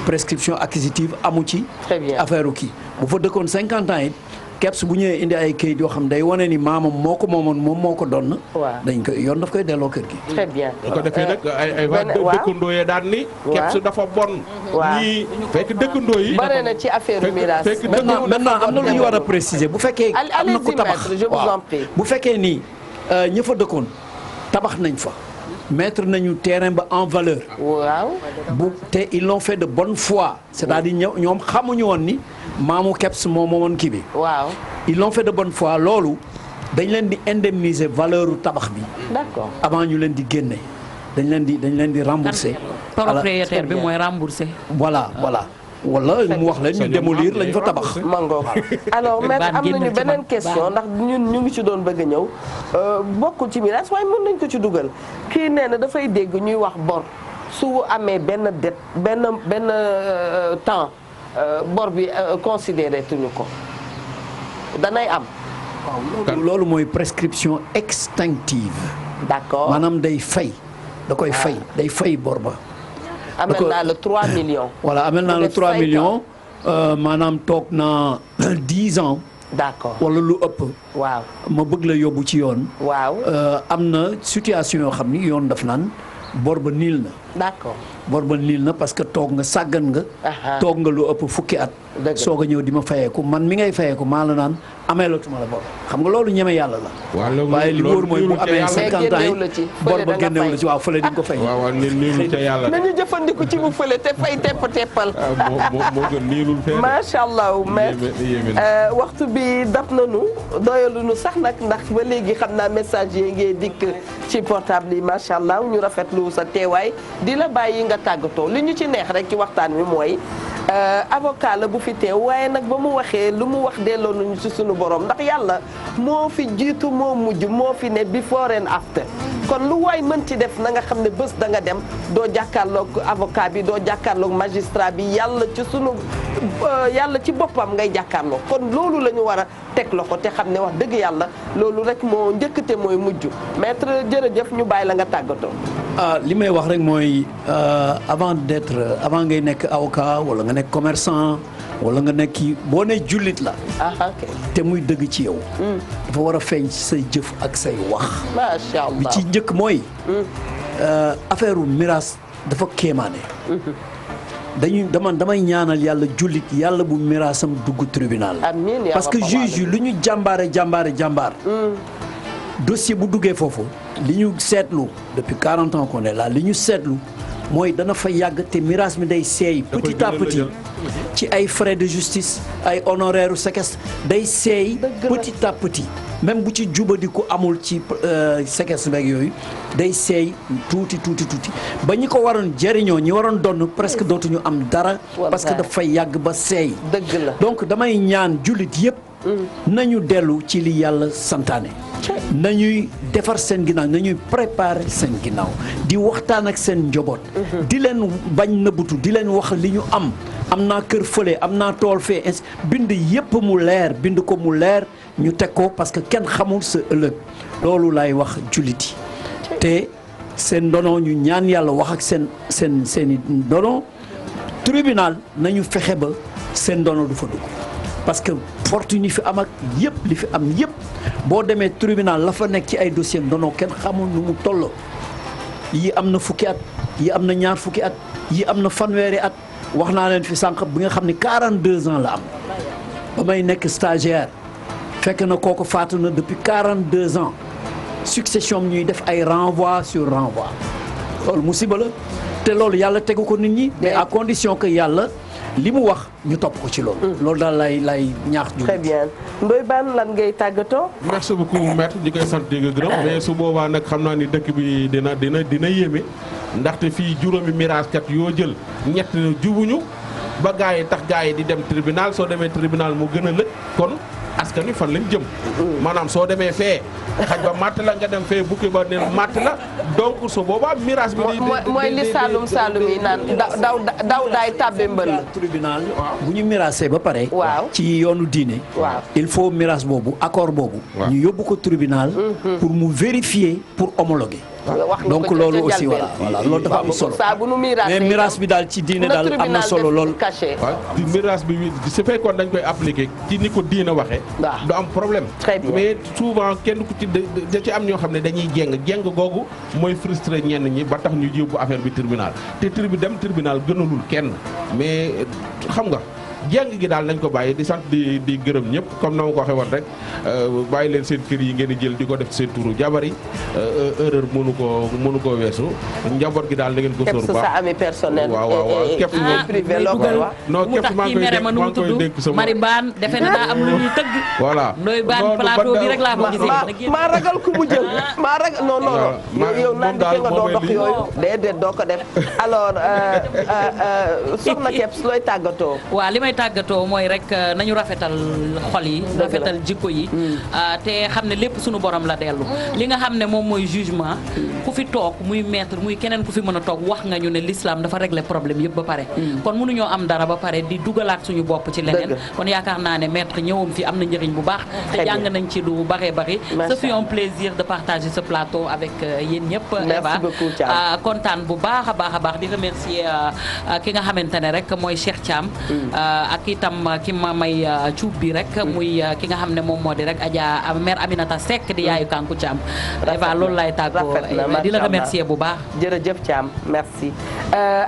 Speaker 2: prescription acquisitive amu ci.
Speaker 1: très bien
Speaker 2: affaire kii bu fa dëkkoon 50 ans it Kebs bu ñëwee indi ay kayit yoo xam day wane ni maamam moo ko moomoon moom moo ko doon.
Speaker 1: waaw
Speaker 2: dañ koy yoon daf koy delloo kër gi.
Speaker 1: très bien
Speaker 4: bu ko defee nag ay dëkkandoo yi daan ni. Kebs dafa bon.
Speaker 1: waaw
Speaker 4: ñii fekk dëkkandoo yi.
Speaker 1: bare na ci affaire miraas.
Speaker 2: maintenant am na lu ñu war a préciser bu fekkee. am na ku tabax
Speaker 1: je vous en prie.
Speaker 2: bu fekkee ni ña fa dëkkoon tabax nañ fa. mettre nañu terrain ba en valeur.
Speaker 1: waaw.
Speaker 2: bu te ils l'ont fait de bonne foi. c'est-à-dire ñoom xamuñu woon ni maamu Kebs moo moomoon kii bi.
Speaker 1: waaw.
Speaker 2: ils l'ont fait de bonne foi loolu dañ leen di indemniser valeur tabax bi.
Speaker 1: d'accord
Speaker 2: avant ñu leen di génne dañ leen di rembourser.
Speaker 5: propriétaire bi mooy rembourser.
Speaker 2: voilà. wala mu wax leen ñu démolir lañ fa tabax.
Speaker 1: mango alors maître am nañu beneen question ndax ñun ñu ngi ci doon bëgg a ñëw bokkul ci miraas waaye mën nañ ko ci dugal kii nee na dafay dégg ñuy wax bor su amee benn dette benn temps bor bi considéré tuñu ko danay am.
Speaker 2: waaw loolu mooy prescription extinctive.
Speaker 1: d'accord
Speaker 2: maanaam day fay. da koy fay day fay bor ba.
Speaker 1: amel naa la 3 millions.
Speaker 2: voilà amel naa la 3 millions maanaam toog na 10 ans.
Speaker 1: d'accord
Speaker 2: wala lu ëpp.
Speaker 1: waaw
Speaker 2: ma bëgg la yóbbu ci yoon.
Speaker 1: waaw
Speaker 2: am na situation yoo xam ni yoon daf naan bor ba niil na.
Speaker 1: d'accord
Speaker 2: bor ba niil na parce que toog nga sàggan nga. toog nga lu ëpp fukki at. soog a ñëw di ma fayeeku man mi ngay fayeeku maa la naan ameelatuma la bor xam nga loolu ñeme yàlla la.
Speaker 4: waaye
Speaker 2: li wóor mooy bu amee 50 ans yi bor ba génnewu la ci waaw fële di nga ko fay.
Speaker 4: waaw niilul ca yàlla
Speaker 1: nañu jëfandiku ci bu fële te fay teppal.
Speaker 4: moo gën niilul fee.
Speaker 1: macha allah maître waxtu bi dab nañu doyaluñu sax nag ndax ba léegi xam naa message yi ngay dikk ci portable yi macha allah ñu rafetlu sa teewaay di la bàyyi nga tàggatoo li ñu ci neex rek ci waxtaan wi mooy. avocat la bu fi teew waaye nag ba mu waxee lu mu wax delloo nañu ci sunu borom ndax yàlla moo fi jiitu moo mujj moo fi ne before and after kon lu waay mën ci def na nga xam ne bés da nga dem doo jàkkaarloog avocat bi doo jàkkaarloog magistrat bi yàlla ci boppam ngay jàkkaarloog kon loolu la ñu war a teg la ko te xam ne wax dëgg yàlla loolu rek moo njëkkate mooy mujj maître jërëjëf ñu bàyyi la nga tàggatoo.
Speaker 2: li may wax rek mooy avant ngay nekk avocat wala nga nekk commerçant wala nga nekk boo ne jullit la. te muy dëgg ci yow. dafa war a feeñ ci say jëf ak say wax.
Speaker 1: macha allah
Speaker 2: bi ci njëkk mooy. affaire miraas dafa kéemaane. damay ñaanal yàlla jullit yàlla bu miraasam dugg tribunal.
Speaker 1: amiin
Speaker 2: parce que juge yi lu ñu jàmbaar. dossier bu duggee foofu li ñu seetlu depuis 40 ans qu'on est là li ñu seetlu mooy dana fa yàgg te miraas mi day seey petit à petit ci ay frais de justice ay honoraires séquestre day seey petit à petit même bu ci jubadiku amul ci séquestre beeg yooyu day seey tuuti ba ñi ko waroon jëriñoo ñi waroon donn presque dootuñu am dara parce que daf fay yàgg ba seey
Speaker 1: dëgg la
Speaker 2: donc damay ñaan jullit yépp nañu dellu ci li yàlla santaane nañuy defar seen ginnaaw nañuy préparer seen ginnaaw di waxtaan ak seen njaboot di leen bañ nëbbutu di leen wax li ñu am am naa kër fële am naa tool fee bind yépp mu leer bind ko mu leer ñu teg ko parce que kenn xamul sa ëllëg loolu lay wax jullit yi te seen ndono ñu ñaan yàlla wax ak seeni ndono tribunal nañu fexe ba seen ndono du fa dugg parce que fortune yi fi am ak yëpp li fi am yëpp boo demee tribunal la fa nekk ci ay dossier ndono kenn xamul nu mu toll yi am na fukki at yi am na ñaar fukki at yi am na fanweeri at wax naa leen fi sànq bi nga xam ne 42 ans la am ba may nekk stagiaire fekk na kooku faatu na depuis 42 ans succession ñuy def ay renvoi sur renvoi loolu musiba la te loolu yàlla tegu ko nit ñi mais à condition que yàlla li mu wax ñu topp ko ci loolu. loolu daal lay ñaax.
Speaker 1: très bien Ndoye Bane lan ngay tàggatoo.
Speaker 4: merci beaucoup maître ñi koy sant di nga gërëm. mais su boobaa nag xam naa ni dëkk bi dina yéeme ndaxte fii juróomi miraaskat yoo jël ñett jubuñu ba gaa yi tax gaa yi di dem tribunal soo demee tribunal mu gën a lëj kon. askan wi fan lañ jëm maanaam soo demee fee xaj ba matt la nga dem fee bukki ba ne matt la donc su boobaa mirage bi
Speaker 1: mooy li Saalum yi naan daw daay tàbbe mbël
Speaker 2: tribunal bu ñu mirasee ba pare
Speaker 1: waaw
Speaker 2: ci yoonu diine
Speaker 1: waaw
Speaker 2: il faut mirage boobu accord boobu ñu yóbbu ko tribunal pour mu vérifier pour homologuer donc loolu aussi voilà loolu dafa am solo mais mirage bi daal ci diine daal am na solo lool
Speaker 4: waaw mirage bi su fekkoon dañ koy appliquer ci ni ko diine waxee du am problème mais souvent kenn ku ci da ci am ñoo xam ne dañuy jéng googu mooy frustré ñenn ñi ba tax ñu yóbbu affaire bi tribunal te dem tribunal gënalul kenn mais xam nga jàng gi daal nañ ko bàyyi di sant di gërëm ñëpp comme na ma ko waxee woon rek bàyyi leen seen kër yi ngeen di jël di ko def seen turu jabar yi erreur mënu koo weesu njaboot gi daal da ngeen ko sóor baax
Speaker 1: sa ami personnel
Speaker 4: waaw képp
Speaker 1: privé loo koy wax
Speaker 4: non képp maa ngi koy dénk sama
Speaker 5: Mari Bane defe na daa am lu ñuy tëgg
Speaker 4: voilà
Speaker 5: Ndoye Bane plateau bi rek laa ko gisee
Speaker 1: maa ragal ku mu jël maa ragal non yow naan di nga doo dox yooyu déedéet doo ko def alors soxna Kebs looy tàggatoo
Speaker 5: waaw li may tàggatoo mooy rek nañu rafetal xol yi rafetal jikko yi te xam ne lépp suñu borom la dellu li nga xam ne moom mooy jugement ku fi toog muy maître muy keneen ku fi mën a toog wax nga ñu ne l'islam dafa régler problème yëpp ba pare kon mënuñoo am dara ba pare di dugalaat suñu bopp ci leneen kon yaakaar naa ne maître ñëwam fi am na njëriñ bu baax te jàng nañ ci lu bare bari ce fut un plaisir de partager ce plateau avec yéen ñëpp Eva kontaan bu baax a baax di remercier ki nga xamante ne rek mooy Cheikh Thiam ak itam ki ma may cuub bi rek muy ki nga xam ne moom moo di rek Adja mère Aminata Seck di yaayu Kanku Thiam Eva loolu lay tàggoo di la remercier bu baax
Speaker 1: jërëjëf Thiam merci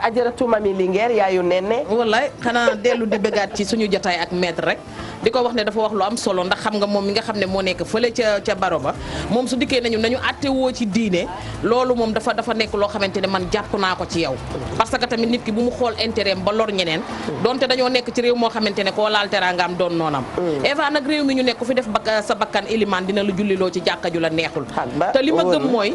Speaker 1: Adjaratou Mami Linguère yaayu Nene
Speaker 3: wallaay xanaa dellu di bëggaat ci suñu jotaay ak maître rek di ko wax ne dafa wax lu am solo ndax xam nga moom mi nga xam ne moo nekk fële ca baro ba moom su dikkee nañu àtte woo ci diine loolu moom dafa nekk loo xamante ne man jàpp naa ko ci yow parce que tamit nit ki bu mu xool intérêt ba lor ñeneen donte dañoo nekk ci réew moo xamante ne koo laal teraangaam doon noonam Eva nag réew mi ñu nekk ku fi def sa bakkan ilimaan dina la julliloo ci jàkka ju la neexul te li ma gëm mooy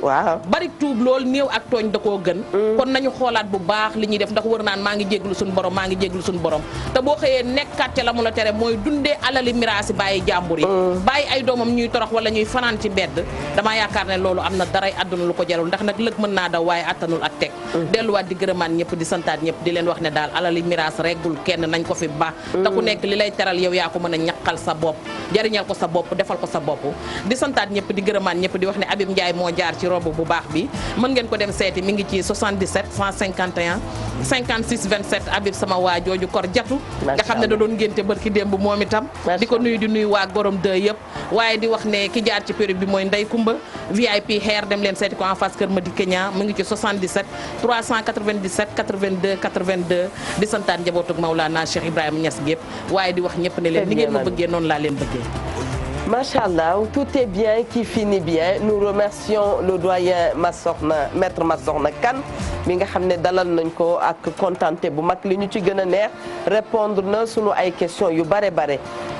Speaker 3: bari tuub loolu néew ak tooñ da koo gën kon nañu xoolaat bu baax li ñuy def ndax wër naan maa ngi jéglu suñu borom maa ngi jéglu suñu borom te boo xëyee nekkaat ca la mu la tere mooy dundee alali miraasi bàyyi jàmbur yi bàyyi ay doomam ñuy torox wala ñuy fanaan ci mbedd damaa yaakaar ne loolu am na daray àdduna lu ko jarul ndax nag lëg mën naa daw waaye attanul ak teg delluwaat di gërëmaan ñëpp di santaat ñëpp di leen wax ne daal alali miraas reggul kenn nañ ko fi baax te ku nekk li lay teral yow yaa ko mën a ñaqal sa bopp jariñal ko sa bopp defal ko sa bopp di santaat ñëpp di gërëmaan ñëpp di wax ne Abib Ndiaye moo jaar ci robe bu baax bi mën ngeen ko dem seeti mi ngi ci 77 151 56 27 Abib sama waa jooju kor jatu nga xam ne da doon ngénte barki démb moom itam di ko nuyu di nuyu waa gorom 2 yëpp waaye di wax ne ki jaar ci période bi mooy Ndey Kumba VIP xeer dem leen seeti ko en face Kër Madi Kenya mu ngi ci 77 397 82 82 di santaat njabootug Maulana Cheikh Ibrahima Niass gépp waaye di wax ñëpp ne leen ni ngeen ma bëggee noonu laa leen bëggee
Speaker 1: Machallah, tout est bien qui finit bien. Nous remercions le doyen maître Massokhna Kane mi nga xam ne dalal nañ ko ak contenté bu mag li ñu ci gën a neex répondre na sunu ay questions yu bare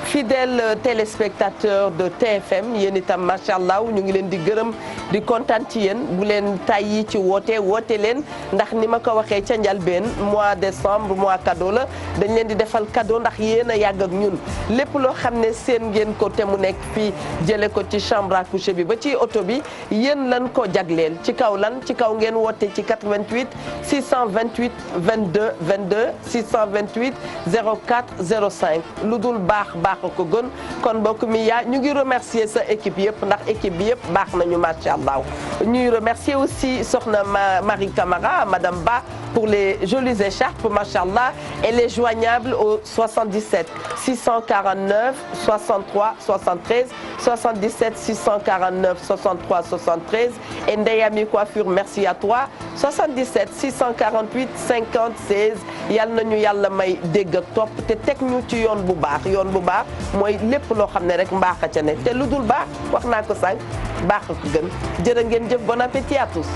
Speaker 1: fidèles téléspectateurs de TFM yéen itam macha allah ñu ngi leen di gërëm di kontaan ci yéen bu leen tàyyi ci woote leen ndax ni ma ko waxee ca njalbeen mois décembre mois cadeau la dañ leen di defal cadeau ndax yéen a yàgg ak ñun lépp loo xam ne seen ngeen ko te mu nekk fii jële ko ci chambre à coucher bi ba ci oto bi yéen lan ko jagleel ci kaw lan ci kaw ngeen woote ci 88 628 22 22 628 04 05 lu dul baax ko gën kon mbokk mi yaa ñu ngi remercier sa équipe yëpp ndax équipe bi yëpp baax nañu macha allah ñuy remercier aussi soxna Marie Camara madame Ba pour les jolies écharpes macha allah elle est joignable au 77 649 63 73 77 649 63 73 et Ndeyami Coiffure merci à toi 77 648 50 16 yal nañu yàlla may dégg ak topp te teg ñu ci yoon bu baax mooy lépp loo xam ne rek mbaax a ca ne te lu dul baax wax naa ko sànq baax ko gën jërë ngeen jëf bon appétit à tous